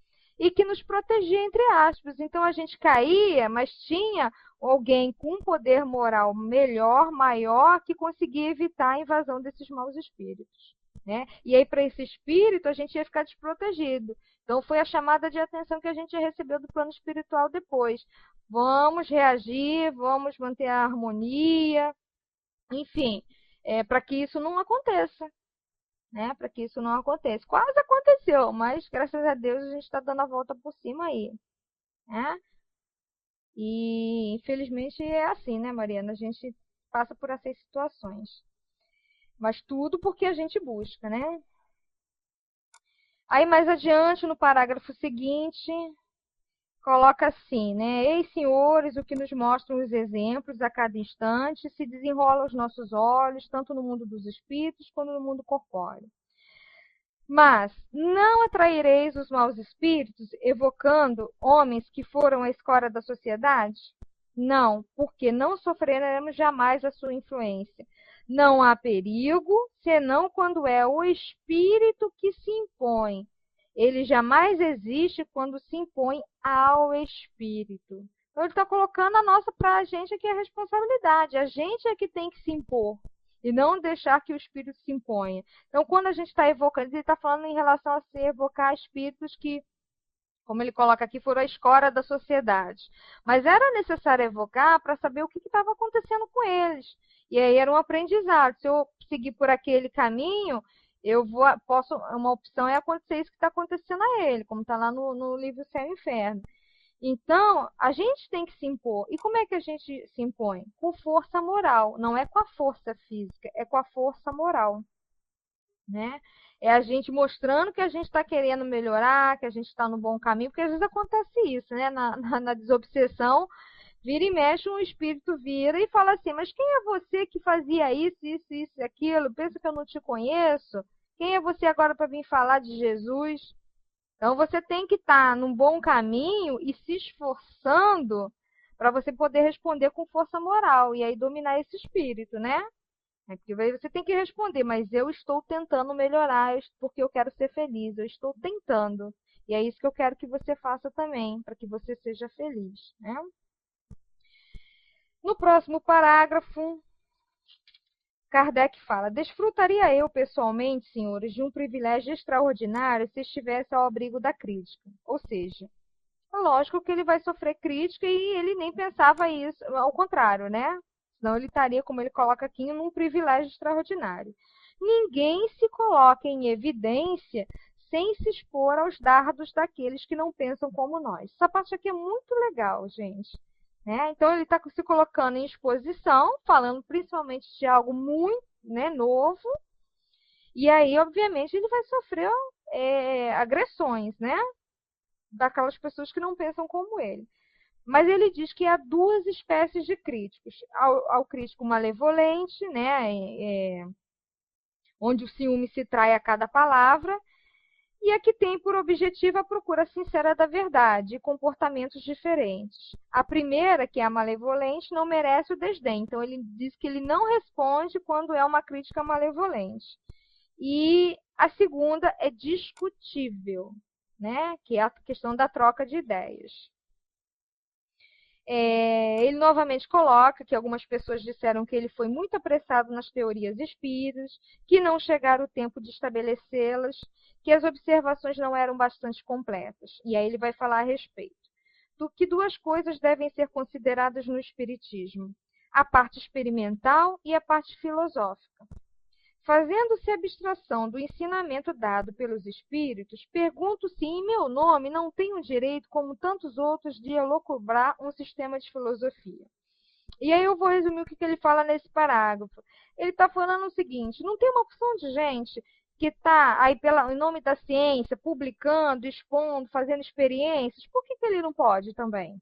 Speaker 1: e que nos protegia, entre aspas. Então a gente caía, mas tinha alguém com um poder moral melhor, maior, que conseguia evitar a invasão desses maus espíritos. Né? E aí, para esse espírito, a gente ia ficar desprotegido. Então, foi a chamada de atenção que a gente recebeu do plano espiritual depois. Vamos reagir, vamos manter a harmonia, enfim, para que isso não aconteça. Né? Para que isso não aconteça. Quase aconteceu, mas graças a Deus a gente está dando a volta por cima aí. Né? E infelizmente é assim, né, Mariana? A gente passa por essas situações. Mas tudo porque a gente busca, né? Aí mais adiante, no parágrafo seguinte, coloca assim, né? Eis, senhores, o que nos mostram os exemplos a cada instante, se desenrola aos nossos olhos, tanto no mundo dos espíritos quanto no mundo corpóreo. Mas não atraireis os maus espíritos, evocando homens que foram a escória da sociedade? Não, porque não sofreremos jamais a sua influência. Não há perigo, senão quando é o espírito que se impõe. Ele jamais existe quando se impõe ao espírito. Então, ele está colocando para a gente aqui a responsabilidade. A gente é que tem que se impor e não deixar que o espírito se imponha. Então, quando a gente está evocando, ele está falando em relação a se evocar espíritos que, como ele coloca aqui, foram a escória da sociedade. Mas era necessário evocar para saber o que estava acontecendo com eles. E aí era um aprendizado. Se eu seguir por aquele caminho, uma opção é acontecer isso que está acontecendo a ele, como está lá no livro Céu e Inferno. Então, a gente tem que se impor. E como é que a gente se impõe? Com força moral. Não é com a força física, é com a força moral. Né? É a gente mostrando que a gente está querendo melhorar, que a gente está no bom caminho, porque às vezes acontece isso, né? Na desobsessão, vira e mexe, um espírito vira e fala assim: mas quem é você que fazia isso, isso, isso e aquilo? Pensa que eu não te conheço? Quem é você agora para vir falar de Jesus? Então, você tem que estar num bom caminho e se esforçando para você poder responder com força moral e aí dominar esse espírito, né? Porque aí você tem que responder, mas eu estou tentando melhorar porque eu quero ser feliz, eu estou tentando. E é isso que eu quero que você faça também, para que você seja feliz, né? No próximo parágrafo, Kardec fala: desfrutaria eu pessoalmente, senhores, de um privilégio extraordinário se estivesse ao abrigo da crítica. Ou seja, é lógico que ele vai sofrer crítica e ele nem pensava isso, ao contrário, né? Senão ele estaria, como ele coloca aqui, num privilégio extraordinário. Ninguém se coloca em evidência sem se expor aos dardos daqueles que não pensam como nós. Essa parte aqui é muito legal, gente. Né? Então, ele está se colocando em exposição, falando principalmente de algo muito, né, novo. E aí, obviamente, ele vai sofrer agressões, né? Daquelas pessoas que não pensam como ele. Mas ele diz que há duas espécies de críticos. Ao crítico malevolente, né, onde o ciúme se trai a cada palavra, e a que tem por objetivo a procura sincera da verdade e comportamentos diferentes. A primeira, que é a malevolente, não merece o desdém. Então, ele diz que ele não responde quando é uma crítica malevolente. E a segunda é discutível, né, que é a questão da troca de ideias. Ele novamente coloca que algumas pessoas disseram que ele foi muito apressado nas teorias espíritas, que não chegara o tempo de estabelecê-las, que as observações não eram bastante completas. E aí ele vai falar a respeito do que duas coisas devem ser consideradas no espiritismo: a parte experimental e a parte filosófica. Fazendo-se abstração do ensinamento dado pelos espíritos, pergunto se em meu nome não tenho direito, como tantos outros, de elocubrar um sistema de filosofia. E aí eu vou resumir o que ele fala nesse parágrafo. Ele está falando o seguinte: não tem uma opção de gente que está aí em nome da ciência, publicando, expondo, fazendo experiências, por que ele não pode também?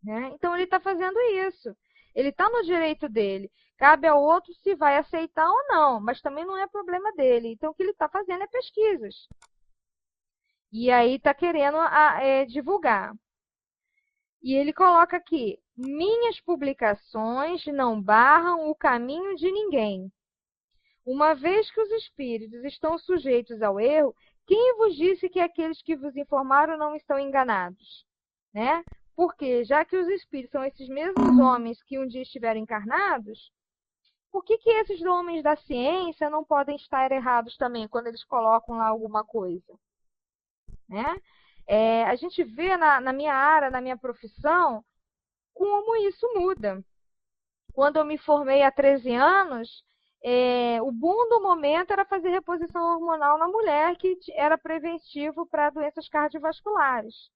Speaker 1: Né? Então ele está fazendo isso. Ele está no direito dele. Cabe ao outro se vai aceitar ou não, mas também não é problema dele. Então o que ele está fazendo é pesquisas. E aí está querendo divulgar. E ele coloca aqui: minhas publicações não barram o caminho de ninguém. Uma vez que os espíritos estão sujeitos ao erro, quem vos disse que aqueles que vos informaram não estão enganados? Né? Porque, já que os espíritos são esses mesmos homens que um dia estiveram encarnados, por que esses homens da ciência não podem estar errados também quando eles colocam lá alguma coisa? Né? A gente vê na minha área, na minha profissão, como isso muda. Quando eu me formei há 13 anos, o boom do momento era fazer reposição hormonal na mulher, que era preventivo para doenças cardiovasculares.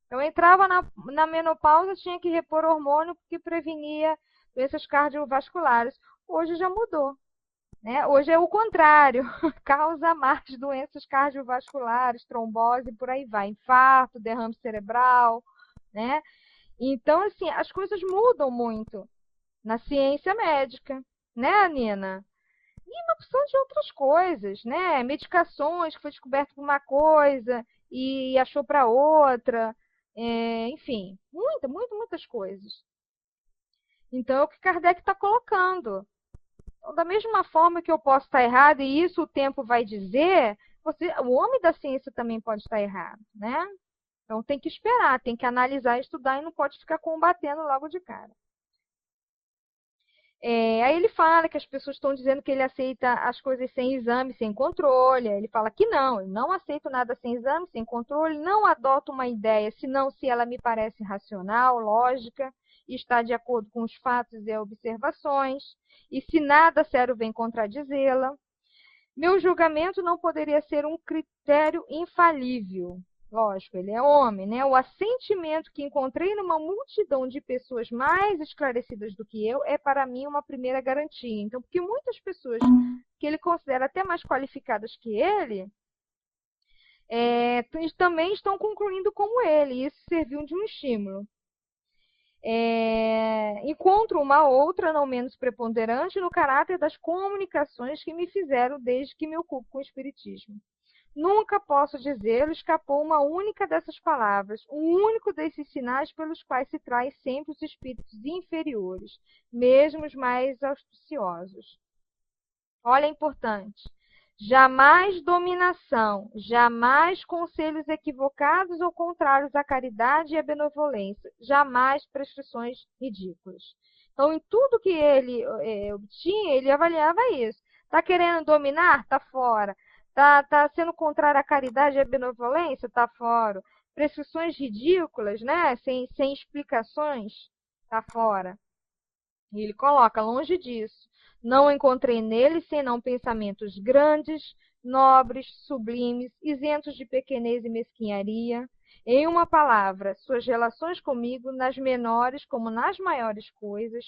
Speaker 1: Eu entrava na menopausa, tinha que repor hormônio porque prevenia doenças cardiovasculares. Hoje já mudou. Né? Hoje é o contrário, causa mais doenças cardiovasculares, trombose, por aí vai, infarto, derrame cerebral, né? Então, assim, as coisas mudam muito na ciência médica, né, Nina? E na opção de outras coisas, né? Medicações que foi descoberto por uma coisa e achou para outra, enfim, muitas coisas. Então, é o que Kardec está colocando. Então, da mesma forma que eu posso estar errado, e isso o tempo vai dizer, o homem da ciência também pode estar errado, né? Então, tem que esperar, tem que analisar, estudar e não pode ficar combatendo logo de cara. Aí ele fala que as pessoas estão dizendo que ele aceita as coisas sem exame, sem controle. Ele fala que não, eu não aceito nada sem exame, sem controle, não adoto uma ideia, senão se ela me parece racional, lógica, e está de acordo com os fatos e observações, e se nada sério vem contradizê-la. Meu julgamento não poderia ser um critério infalível. Lógico, ele é homem, né? O assentimento que encontrei numa multidão de pessoas mais esclarecidas do que eu é para mim uma primeira garantia. Então, porque muitas pessoas que ele considera até mais qualificadas que ele, também estão concluindo como ele. E isso serviu de um estímulo. Encontro uma outra, não menos preponderante, no caráter das comunicações que me fizeram desde que me ocupo com o Espiritismo. Nunca posso dizer, escapou uma única dessas palavras, um único desses sinais pelos quais se traz sempre os espíritos inferiores, mesmo os mais auspiciosos. Olha, é importante. Jamais dominação, jamais conselhos equivocados ou contrários à caridade e à benevolência, jamais prescrições ridículas. Então, em tudo que ele obtinha, ele avaliava isso. Está querendo dominar? Está fora. Tá sendo contrário à caridade e à benevolência? Está fora. Prescrições ridículas, né? Sem explicações? Está fora. E ele coloca, longe disso. Não encontrei nele senão pensamentos grandes, nobres, sublimes, isentos de pequenez e mesquinharia. Em uma palavra, suas relações comigo, nas menores como nas maiores coisas,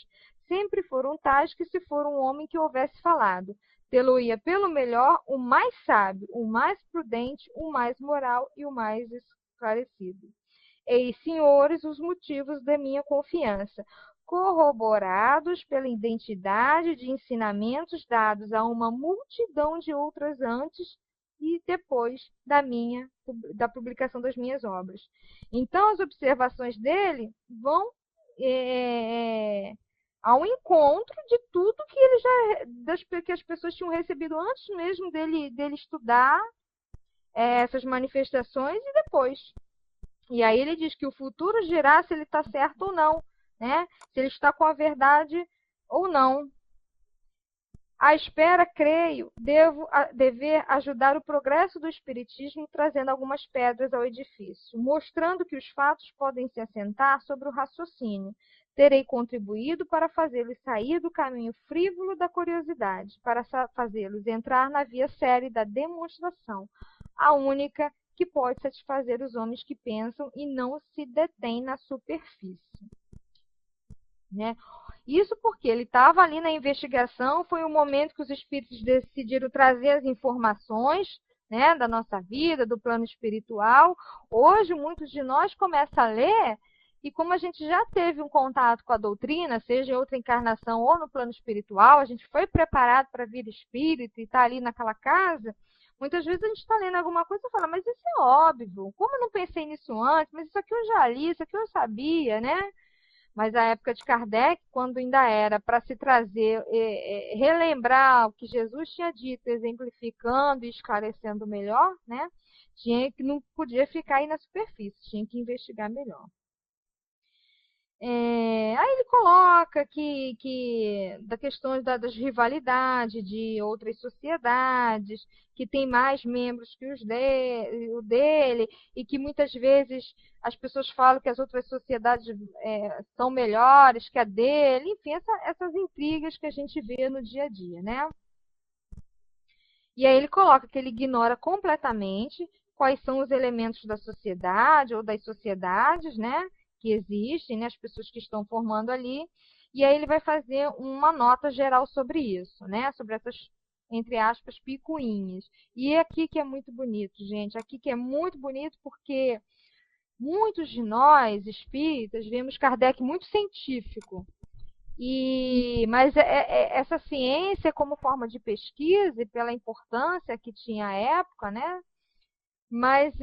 Speaker 1: sempre foram tais que se for um homem que houvesse falado, tê-lo-ia pelo melhor, o mais sábio, o mais prudente, o mais moral e o mais esclarecido. Eis, senhores, os motivos da minha confiança, corroborados pela identidade de ensinamentos dados a uma multidão de outras antes e depois da publicação das minhas obras. Então, as observações dele vão ao encontro de tudo que ele que as pessoas tinham recebido antes mesmo dele estudar essas manifestações e depois. E aí ele diz que o futuro dirá se ele está certo ou não, né? Se ele está com a verdade ou não. À espera, creio, dever ajudar o progresso do Espiritismo trazendo algumas pedras ao edifício, mostrando que os fatos podem se assentar sobre o raciocínio. Terei contribuído para fazê-los sair do caminho frívolo da curiosidade, para fazê-los entrar na via séria da demonstração, a única que pode satisfazer os homens que pensam e não se detêm na superfície. Né? Isso porque ele estava ali na investigação, foi o momento que os espíritos decidiram trazer as informações, né, da nossa vida, do plano espiritual. Hoje, muitos de nós começam a ler, e como a gente já teve um contato com a doutrina, seja em outra encarnação ou no plano espiritual, a gente foi preparado para a vida espírita e está ali naquela casa. Muitas vezes a gente está lendo alguma coisa e fala, mas isso é óbvio, como eu não pensei nisso antes? Mas isso aqui eu já li, isso aqui eu sabia, né? Mas a época de Kardec, quando ainda era para se trazer, relembrar o que Jesus tinha dito, exemplificando e esclarecendo melhor, né? Não podia ficar aí na superfície, tinha que investigar melhor. Aí ele coloca que da questão das rivalidades de outras sociedades, que tem mais membros que o dele, e que muitas vezes as pessoas falam que as outras sociedades são melhores que a dele, enfim, essas intrigas que a gente vê no dia a dia, né? E aí ele coloca que ele ignora completamente quais são os elementos da sociedade ou das sociedades, né? Que existem, né, as pessoas que estão formando ali, e aí ele vai fazer uma nota geral sobre isso, né, sobre essas, entre aspas, picuinhas. E é aqui que é muito bonito, gente, aqui que é muito bonito porque muitos de nós, espíritas, vemos Kardec muito científico, mas essa ciência como forma de pesquisa e pela importância que tinha à época, né, mas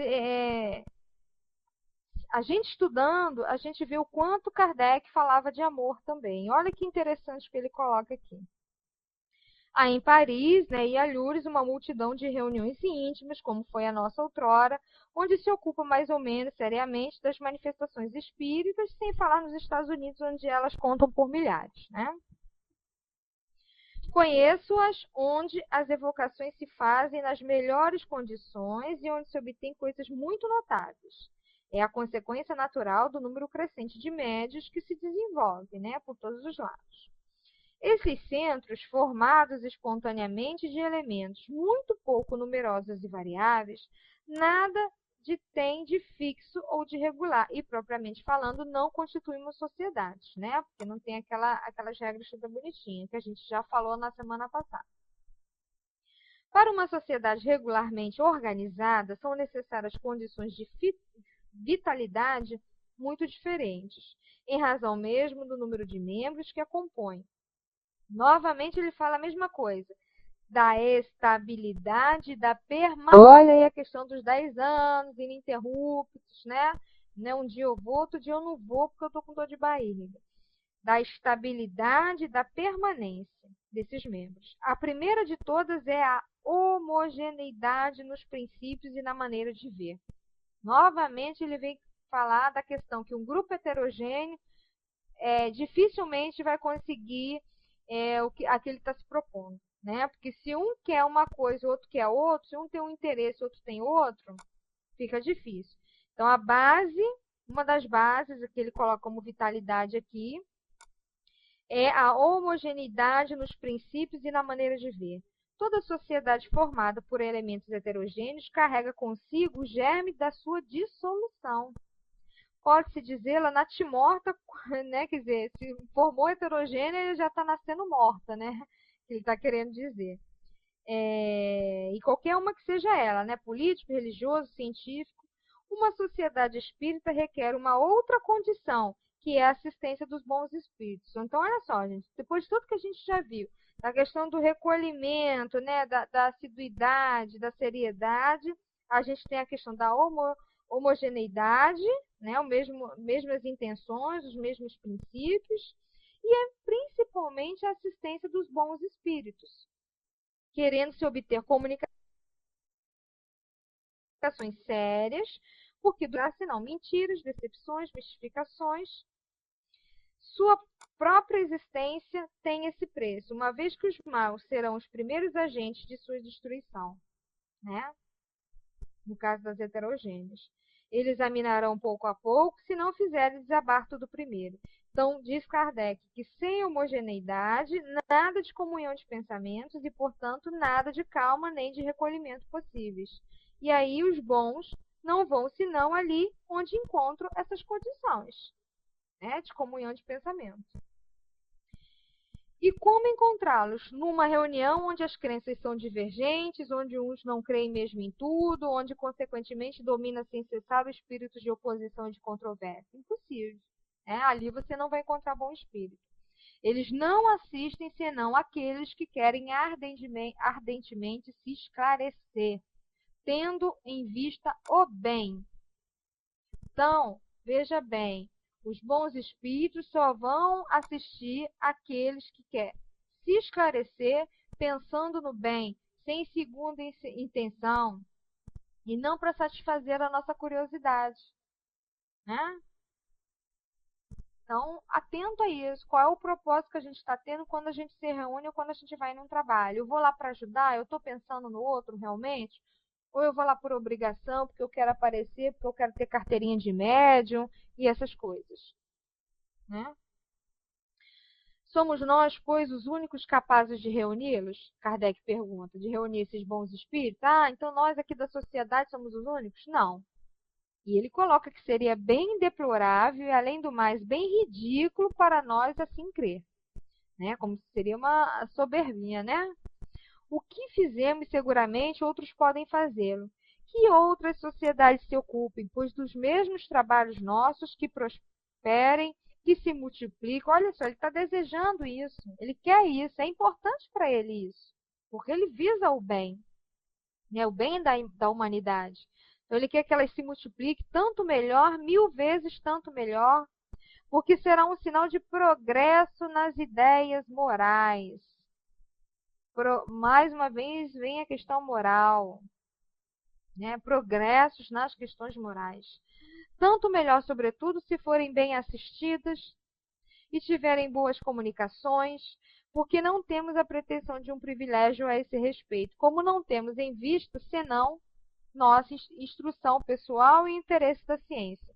Speaker 1: a gente estudando, a gente vê o quanto Kardec falava de amor também. Olha que interessante que ele coloca aqui. Há em Paris, né, e a Lourdes, uma multidão de reuniões íntimas, como foi a nossa outrora, onde se ocupa mais ou menos seriamente das manifestações espíritas, sem falar nos Estados Unidos, onde elas contam por milhares, né? Conheço-as onde as evocações se fazem nas melhores condições e onde se obtém coisas muito notáveis. É a consequência natural do número crescente de médios que se desenvolve, né, por todos os lados. Esses centros, formados espontaneamente de elementos muito pouco numerosos e variáveis, nada tem de fixo ou de regular, e propriamente falando, não constituem uma sociedade, né? Porque não tem aquelas regras toda bonitinha que a gente já falou na semana passada. Para uma sociedade regularmente organizada, são necessárias condições de vitalidade muito diferentes, em razão mesmo do número de membros que a compõem. Novamente ele fala a mesma coisa, da estabilidade, da permanência. Olha aí a questão dos 10 anos, ininterruptos, né? Um dia eu vou, outro dia eu não vou porque eu estou com dor de barriga. Da estabilidade, da permanência desses membros. A primeira de todas é a homogeneidade nos princípios e na maneira de ver. Novamente ele vem falar da questão que um grupo heterogêneo dificilmente vai conseguir aquilo que ele está se propondo. Né? Porque se um quer uma coisa, o outro quer outro, se um tem um interesse, o outro tem outro, fica difícil. Então, a base, uma das bases que ele coloca como vitalidade aqui, é a homogeneidade nos princípios e na maneira de ver. Toda sociedade formada por elementos heterogêneos carrega consigo o germe da sua dissolução. Pode-se dizer, ela natimorta, né? Quer dizer, se formou heterogênea, ele já está nascendo morta, né? Ele está querendo dizer. E qualquer uma que seja ela, né? Político, religioso, científico, uma sociedade espírita requer uma outra condição, que é a assistência dos bons espíritos. Então, olha só, gente, depois de tudo que a gente já viu, da questão do recolhimento, né? Da assiduidade, da seriedade, a gente tem a questão da homogeneidade, né? Mesmas intenções, os mesmos princípios, e principalmente a assistência dos bons espíritos, querendo se obter comunicações sérias, porque senão mentiras, decepções, mistificações. Sua própria existência tem esse preço, uma vez que os maus serão os primeiros agentes de sua destruição, né? No caso das heterogêneas. Eles examinarão pouco a pouco, se não fizerem desabar tudo primeiro. Então, diz Kardec que sem homogeneidade, nada de comunhão de pensamentos e, portanto, nada de calma nem de recolhimento possíveis. E aí os bons não vão senão ali onde encontram essas condições, né, de comunhão de pensamento. E como encontrá-los? Numa reunião onde as crenças são divergentes, onde uns não creem mesmo em tudo, onde, consequentemente, domina sem cessar o espírito de oposição e de controvérsia. Impossível. Ali você não vai encontrar bom espírito. Eles não assistem senão aqueles que querem ardentemente se esclarecer, tendo em vista o bem. Então, veja bem, os bons espíritos só vão assistir aqueles que querem se esclarecer pensando no bem, sem segunda intenção, e não para satisfazer a nossa curiosidade, né? Então, atento a isso. Qual é o propósito que a gente está tendo quando a gente se reúne ou quando a gente vai num trabalho? Eu vou lá para ajudar? Eu estou pensando no outro realmente? Ou eu vou lá por obrigação, porque eu quero aparecer, porque eu quero ter carteirinha de médium e essas coisas, né? Somos nós, pois, os únicos capazes de reuni-los? Kardec pergunta, de reunir esses bons espíritos? Então nós aqui da sociedade somos os únicos? Não. E ele coloca que seria bem deplorável e, além do mais, bem ridículo para nós assim crer, né? Como se seria uma soberbinha, né? O que fizemos, seguramente, outros podem fazê-lo. Que outras sociedades se ocupem, pois dos mesmos trabalhos nossos, que prosperem, que se multipliquem. Olha só, ele está desejando isso, ele quer isso, é importante para ele isso, porque ele visa o bem, né? O bem da humanidade. Então, ele quer que elas se multipliquem, tanto melhor, 1000 vezes tanto melhor, porque será um sinal de progresso nas ideias morais. Mais uma vez, vem a questão moral, né? Progressos nas questões morais. Tanto melhor, sobretudo, se forem bem assistidas e tiverem boas comunicações, porque não temos a pretensão de um privilégio a esse respeito, como não temos em vista, senão nossa instrução pessoal e interesse da ciência,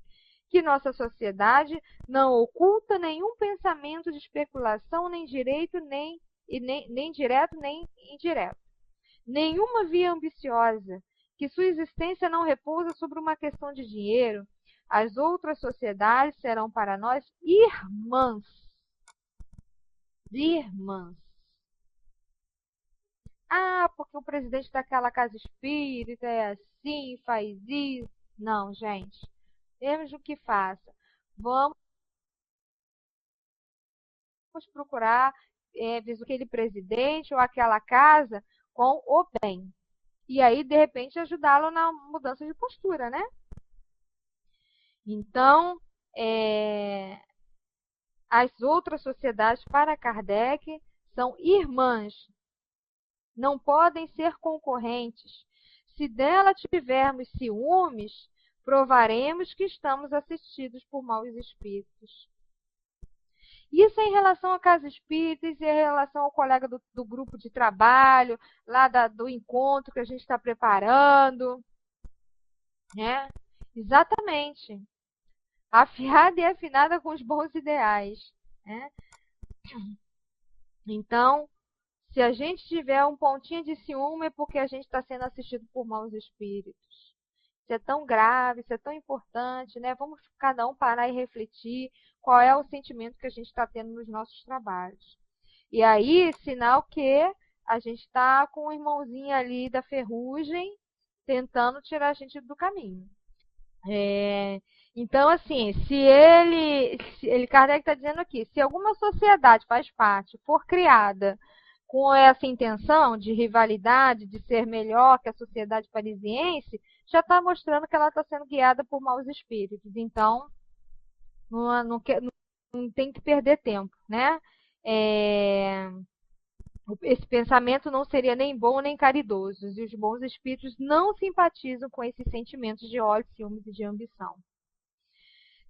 Speaker 1: que nossa sociedade não oculta nenhum pensamento de especulação, nem direito, nem direto, nem indireto. Nenhuma via ambiciosa, que sua existência não repousa sobre uma questão de dinheiro. As outras sociedades serão para nós irmãs. Irmãs. Porque o presidente daquela casa espírita é assim, faz isso. Não, gente. Mesmo que faça. vamos procurar aquele presidente ou aquela casa com o bem. E aí, de repente, ajudá-lo na mudança de postura, né? Então, as outras sociedades para Kardec são irmãs, não podem ser concorrentes. Se dela tivermos ciúmes, provaremos que estamos assistidos por maus espíritos. Isso é em relação à casa espírita e em relação ao colega do grupo de trabalho, lá do encontro que a gente está preparando. Né? Exatamente. Afiada e afinada com os bons ideais. Né? Então, se a gente tiver um pontinho de ciúme é porque a gente está sendo assistido por maus espíritos. Isso é tão grave, isso é tão importante, né? Vamos cada um parar e refletir qual é o sentimento que a gente está tendo nos nossos trabalhos. E aí, sinal que a gente está com o irmãozinho ali da ferrugem tentando tirar a gente do caminho. Então, assim, Kardec está dizendo aqui, se alguma sociedade faz parte, for criada com essa intenção de rivalidade, de ser melhor que a sociedade parisiense, já está mostrando que ela está sendo guiada por maus espíritos. Então, não tem que perder tempo, né? Esse pensamento não seria nem bom nem caridoso, e os bons espíritos não simpatizam com esses sentimentos de ódio, ciúmes e de ambição.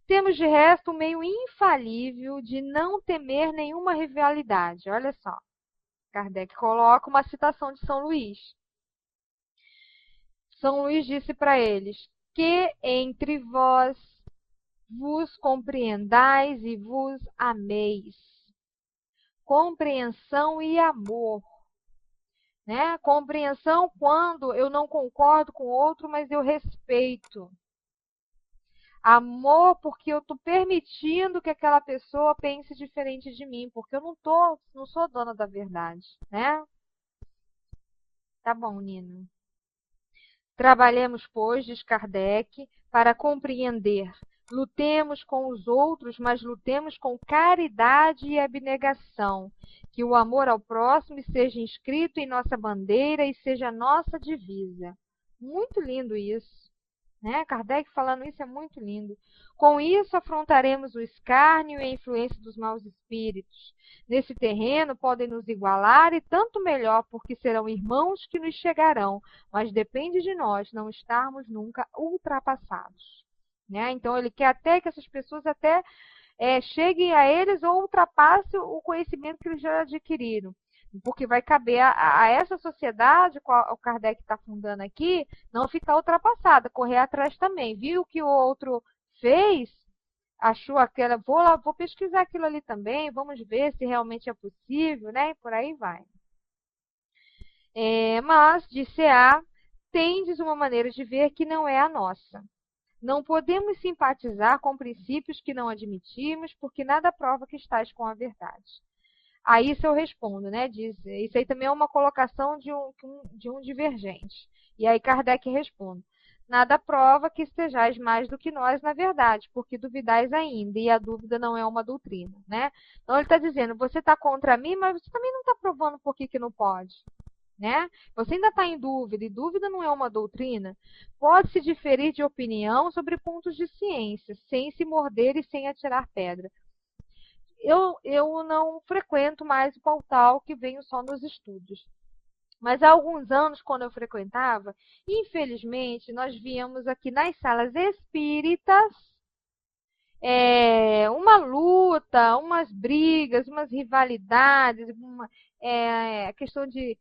Speaker 1: Temos, de resto, um meio infalível de não temer nenhuma rivalidade. Olha só, Kardec coloca uma citação de São Luís. São Luís disse para eles que entre vós vos compreendais e vos ameis. Compreensão e amor. Né? Compreensão quando eu não concordo com o outro, mas eu respeito. Amor porque eu estou permitindo que aquela pessoa pense diferente de mim, porque eu não sou dona da verdade, né? Tá bom, Nino. Trabalhemos, pois, diz Kardec, para compreender. Lutemos com os outros, mas lutemos com caridade e abnegação. Que o amor ao próximo seja inscrito em nossa bandeira e seja nossa divisa. Muito lindo isso. Né? Kardec falando isso é muito lindo. Com isso, afrontaremos o escárnio e a influência dos maus espíritos. Nesse terreno podem nos igualar e tanto melhor, porque serão irmãos que nos chegarão, mas depende de nós não estarmos nunca ultrapassados. Né? Então, ele quer até que essas pessoas cheguem a eles ou ultrapassem o conhecimento que eles já adquiriram. Porque vai caber a essa sociedade, qual o Kardec está fundando aqui, não ficar ultrapassada, correr atrás também. Viu o que o outro fez, achou aquela, vou pesquisar aquilo ali também, vamos ver se realmente é possível, né? E por aí vai. Mas, disse A, tendes uma maneira de ver que não é a nossa. Não podemos simpatizar com princípios que não admitimos, porque nada prova que estás com a verdade. A isso eu respondo, né? Isso aí também é uma colocação de um divergente. E aí Kardec responde: nada prova que estejais mais do que nós na verdade, porque duvidais ainda, e a dúvida não é uma doutrina, né? Então ele está dizendo, você está contra mim, mas você também não está provando por que não pode. Né? Você ainda está em dúvida, e dúvida não é uma doutrina. Pode-se diferir de opinião sobre pontos de ciência, sem se morder e sem atirar pedra. Eu não frequento mais o portal, que venho só nos estudos. Mas há alguns anos, quando eu frequentava, infelizmente, nós víamos aqui nas salas espíritas uma luta, umas brigas, umas rivalidades, a questão de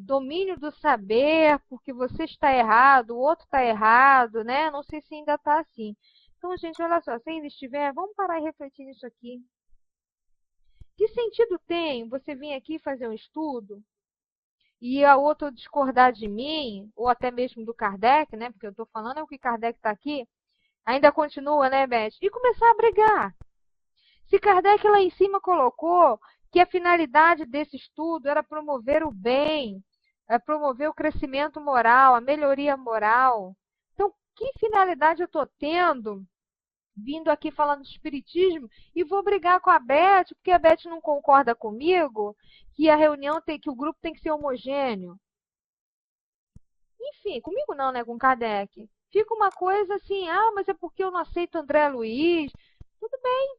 Speaker 1: domínio do saber, porque você está errado, o outro está errado, né? Não sei se ainda está assim. Então, gente, olha só, se ainda estiver, vamos parar e refletir nisso aqui. Que sentido tem você vir aqui fazer um estudo e a outra discordar de mim, ou até mesmo do Kardec, né? Porque eu estou falando é o que Kardec está aqui, ainda continua, né, Beth? E começar a brigar. Se Kardec lá em cima colocou que a finalidade desse estudo era promover o bem, promover o crescimento moral, a melhoria moral. Então, que finalidade eu estou tendo vindo aqui falando de espiritismo e vou brigar com a Beth, porque a Beth não concorda comigo que a reunião tem, que o grupo tem que ser homogêneo. Enfim, comigo não, né? Com Kardec. Fica uma coisa assim, mas é porque eu não aceito André Luiz. Tudo bem,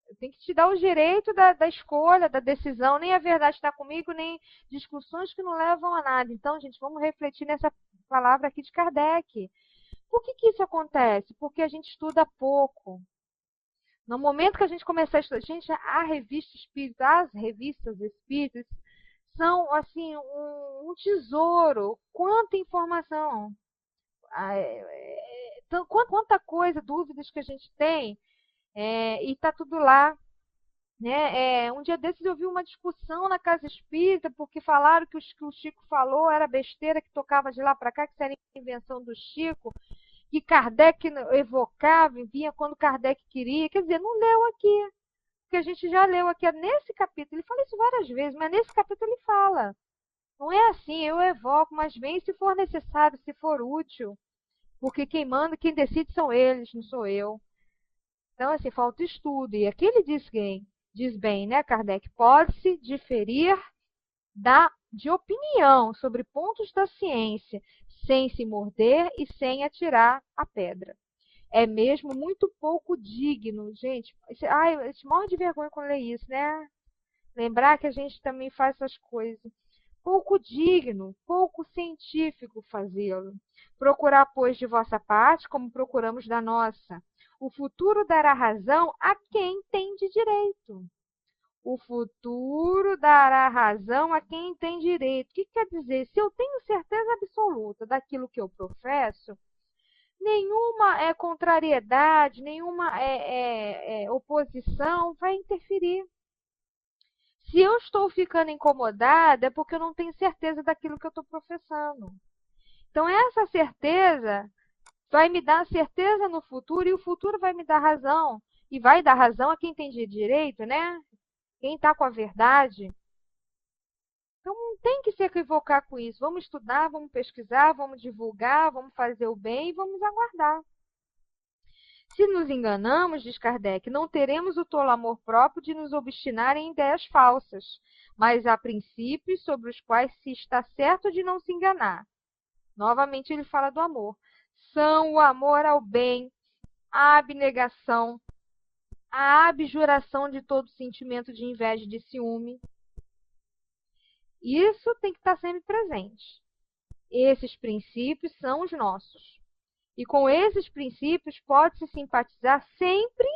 Speaker 1: eu tenho que te dar o direito da escolha, da decisão. Nem a verdade está comigo, nem discussões que não levam a nada. Então, gente, vamos refletir nessa palavra aqui de Kardec. Por que isso acontece? Porque a gente estuda pouco. No momento que a gente começar a estudar, gente, a revista espírita, as revistas espíritas são, assim, um tesouro. Quanta informação! Então, quanta coisa, dúvidas que a gente tem, e está tudo lá. Né? Um dia desses eu vi uma discussão na casa espírita, porque falaram que o Chico falou era besteira, que tocava de lá para cá, que isso era invenção do Chico, que Kardec evocava e vinha quando Kardec queria. Quer dizer, não leu aqui, porque a gente já leu aqui nesse capítulo. Ele fala isso várias vezes, mas nesse capítulo ele fala. Não é assim, eu evoco, mas vem se for necessário, se for útil. Porque quem manda, quem decide são eles, não sou eu. Então, assim, falta estudo. E aqui ele diz bem, né, Kardec? Pode-se diferir de opinião sobre pontos da ciência, sem se morder e sem atirar a pedra. É mesmo muito pouco digno, gente. Eu morro de vergonha quando leio isso, né? Lembrar que a gente também faz essas coisas. Pouco digno, pouco científico fazê-lo. Procurar, pois, de vossa parte, como procuramos da nossa. O futuro dará razão a quem tem de direito. O futuro dará razão a quem tem direito. O que quer dizer? Se eu tenho certeza absoluta daquilo que eu professo, nenhuma contrariedade, nenhuma oposição vai interferir. Se eu estou ficando incomodada, é porque eu não tenho certeza daquilo que eu estou professando. Então, essa certeza vai me dar certeza no futuro e o futuro vai me dar razão. E vai dar razão a quem tem direito, né? Quem está com a verdade. Então, não tem que se equivocar com isso. Vamos estudar, vamos pesquisar, vamos divulgar, vamos fazer o bem e vamos aguardar. Se nos enganamos, diz Kardec, não teremos o tolo amor próprio de nos obstinar em ideias falsas, mas há princípios sobre os quais se está certo de não se enganar. Novamente ele fala do amor. São o amor ao bem, a abnegação, a abjuração de todo sentimento de inveja e de ciúme. Isso tem que estar sempre presente. Esses princípios são os nossos. E com esses princípios pode-se simpatizar sempre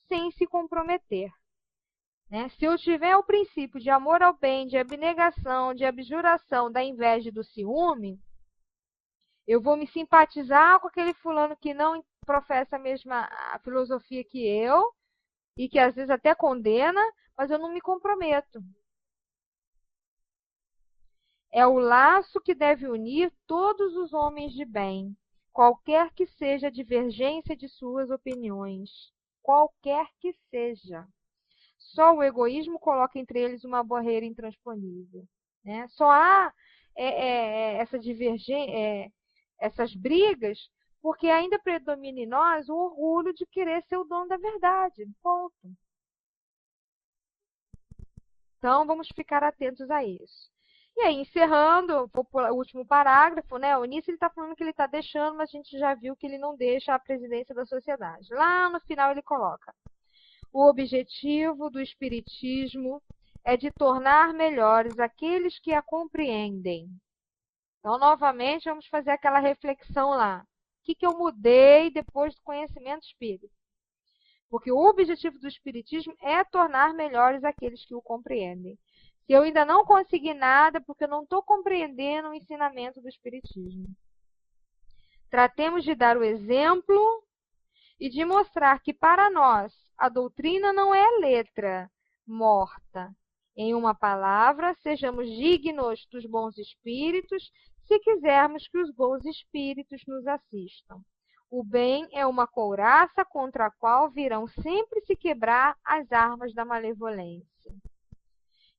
Speaker 1: sem se comprometer. Né? Se eu tiver o princípio de amor ao bem, de abnegação, de abjuração, da inveja e do ciúme, eu vou me simpatizar com aquele fulano que não professa a mesma filosofia que eu e que às vezes até condena, mas eu não me comprometo. É o laço que deve unir todos os homens de bem, qualquer que seja a divergência de suas opiniões. Qualquer que seja. Só o egoísmo coloca entre eles uma barreira intransponível. Né? Só há essa divergência, essas brigas, porque ainda predomina em nós o orgulho de querer ser o dono da verdade. Ponto. Então, vamos ficar atentos a isso. E aí, encerrando, o último parágrafo, né? O início ele está falando que ele está deixando, mas a gente já viu que ele não deixa a presidência da sociedade. Lá no final ele coloca: o objetivo do Espiritismo é de tornar melhores aqueles que a compreendem. Então, novamente, vamos fazer aquela reflexão lá. O que eu mudei depois do conhecimento espírita? Porque o objetivo do Espiritismo é tornar melhores aqueles que o compreendem. Se eu ainda não consegui nada, porque eu não estou compreendendo o ensinamento do Espiritismo. Tratemos de dar o exemplo e de mostrar que, para nós, a doutrina não é letra morta. Em uma palavra, sejamos dignos dos bons espíritos, se quisermos que os bons espíritos nos assistam. O bem é uma couraça contra a qual virão sempre se quebrar as armas da malevolência.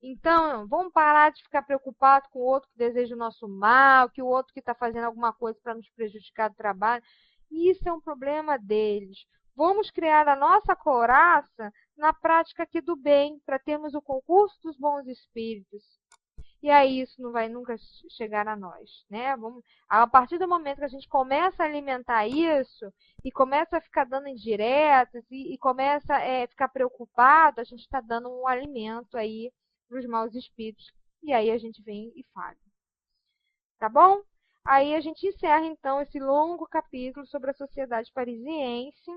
Speaker 1: Então, vamos parar de ficar preocupado com o outro que deseja o nosso mal, que o outro que está fazendo alguma coisa para nos prejudicar do trabalho. Isso é um problema deles. Vamos criar a nossa couraça na prática aqui do bem, para termos o concurso dos bons espíritos. E aí isso não vai nunca chegar a nós, né? A partir do momento que a gente começa a alimentar isso e começa a ficar dando indiretas e começa a ficar preocupado, a gente está dando um alimento aí para os maus espíritos. E aí a gente vem e falha. Tá bom? Aí a gente encerra então esse longo capítulo sobre a Sociedade Parisiense.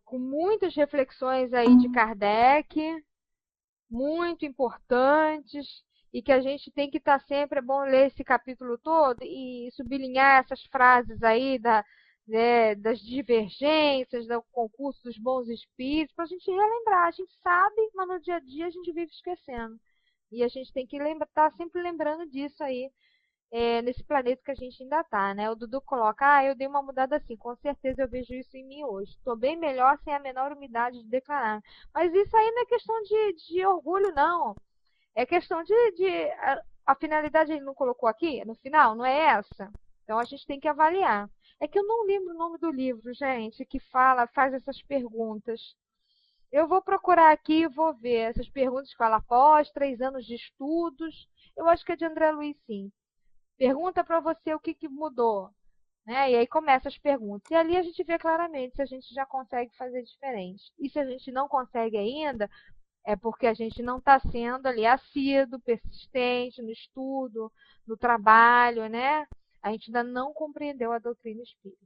Speaker 1: Com muitas reflexões aí de Kardec, muito importantes, e que a gente tem que estar sempre, é bom ler esse capítulo todo e sublinhar essas frases aí das divergências, do concurso dos bons espíritos, para a gente relembrar. A gente sabe, mas no dia a dia a gente vive esquecendo. E a gente tem que estar sempre lembrando disso aí, nesse planeta que a gente ainda está, né? O Dudu coloca, eu dei uma mudada assim, com certeza eu vejo isso em mim hoje. Estou bem melhor sem a menor umidade de declarar. Mas isso aí não é questão de orgulho, não. É questão a finalidade ele não colocou aqui, no final, não é essa? Então a gente tem que avaliar. É que eu não lembro o nome do livro, gente, que faz essas perguntas. Eu vou procurar aqui e vou ver essas perguntas que fala após 3 anos de estudos. Eu acho que é de André Luiz, sim. Pergunta para você o que mudou, né? E aí começa as perguntas. E ali a gente vê claramente se a gente já consegue fazer diferente. E se a gente não consegue ainda, é porque a gente não está sendo ali assíduo, persistente no estudo, no trabalho, né? A gente ainda não compreendeu a doutrina espírita.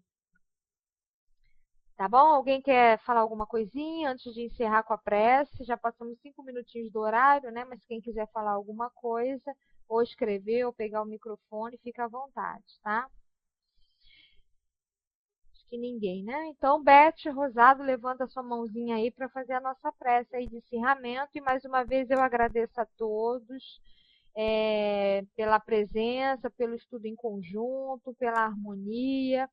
Speaker 1: Tá bom? Alguém quer falar alguma coisinha antes de encerrar com a prece? Já passamos 5 minutinhos do horário, né? Mas quem quiser falar alguma coisa, ou escrever, ou pegar o microfone, fica à vontade, tá? Acho que ninguém, né? Então, Beth Rosado, levanta sua mãozinha aí para fazer a nossa prece aí de encerramento. E mais uma vez eu agradeço a todos pela presença, pelo estudo em conjunto, pela harmonia.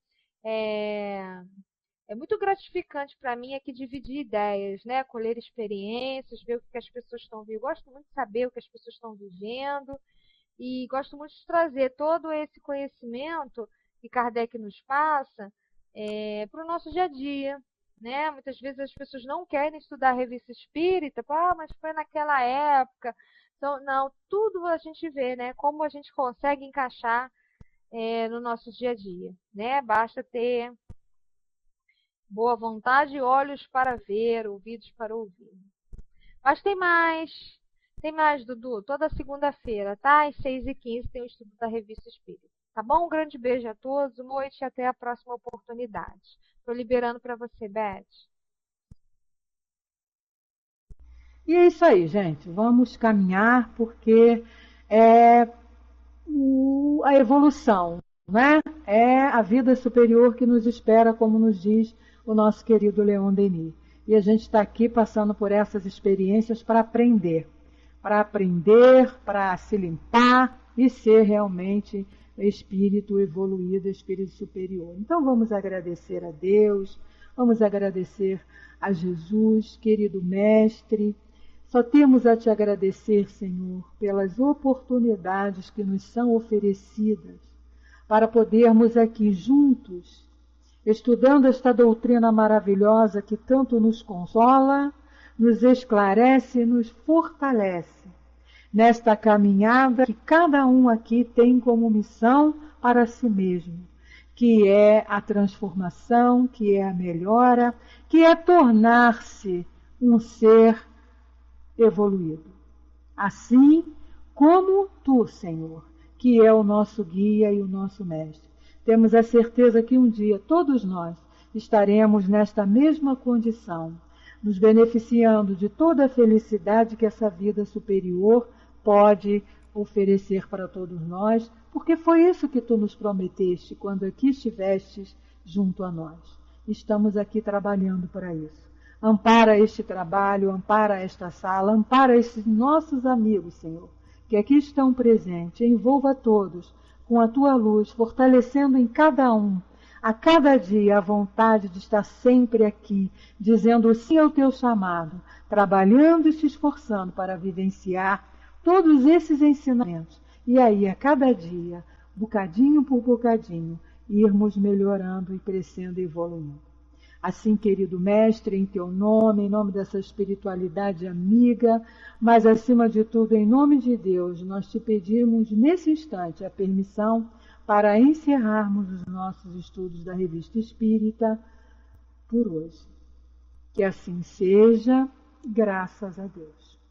Speaker 1: É muito gratificante para mim aqui dividir ideias, né? Colher experiências, ver o que as pessoas estão vivendo. Gosto muito de saber o que as pessoas estão vivendo e gosto muito de trazer todo esse conhecimento que Kardec nos passa para o nosso dia a dia, né? Muitas vezes as pessoas não querem estudar a revista espírita, mas foi naquela época. Então, não, tudo a gente vê, né? Como a gente consegue encaixar no nosso dia a dia, né? Basta ter boa vontade e olhos para ver, ouvidos para ouvir. Mas tem mais, Dudu. Toda segunda-feira, tá? Às 6h15 tem o estudo da Revista Espírita. Tá bom? Um grande beijo a todos, uma noite e até a próxima oportunidade. Estou liberando para você, Beth.
Speaker 2: E é isso aí, gente. Vamos caminhar porque é a evolução, né? É a vida superior que nos espera, como nos diz o nosso querido Leon Denis. E a gente está aqui passando por essas experiências para aprender, para se limpar e ser realmente espírito evoluído, espírito superior. Então vamos agradecer a Deus, vamos agradecer a Jesus, querido Mestre. Só temos a te agradecer, Senhor, pelas oportunidades que nos são oferecidas para podermos aqui juntos, estudando esta doutrina maravilhosa que tanto nos consola, nos esclarece e nos fortalece nesta caminhada que cada um aqui tem como missão para si mesmo, que é a transformação, que é a melhora, que é tornar-se um ser evoluído. Assim como tu, Senhor, que é o nosso guia e o nosso mestre. Temos a certeza que um dia todos nós estaremos nesta mesma condição, nos beneficiando de toda a felicidade que essa vida superior pode oferecer para todos nós, porque foi isso que tu nos prometeste quando aqui estivestes junto a nós. Estamos aqui trabalhando para isso. Ampara este trabalho, ampara esta sala, ampara esses nossos amigos, Senhor, que aqui estão presentes. Envolva todos com a tua luz, fortalecendo em cada um, a cada dia, a vontade de estar sempre aqui, dizendo sim ao teu chamado, trabalhando e se esforçando para vivenciar todos esses ensinamentos. E aí, a cada dia, bocadinho por bocadinho, irmos melhorando e crescendo e evoluindo. Assim, querido Mestre, em teu nome, em nome dessa espiritualidade amiga, mas acima de tudo, em nome de Deus, nós te pedimos nesse instante a permissão para encerrarmos os nossos estudos da Revista Espírita por hoje. Que assim seja, graças a Deus.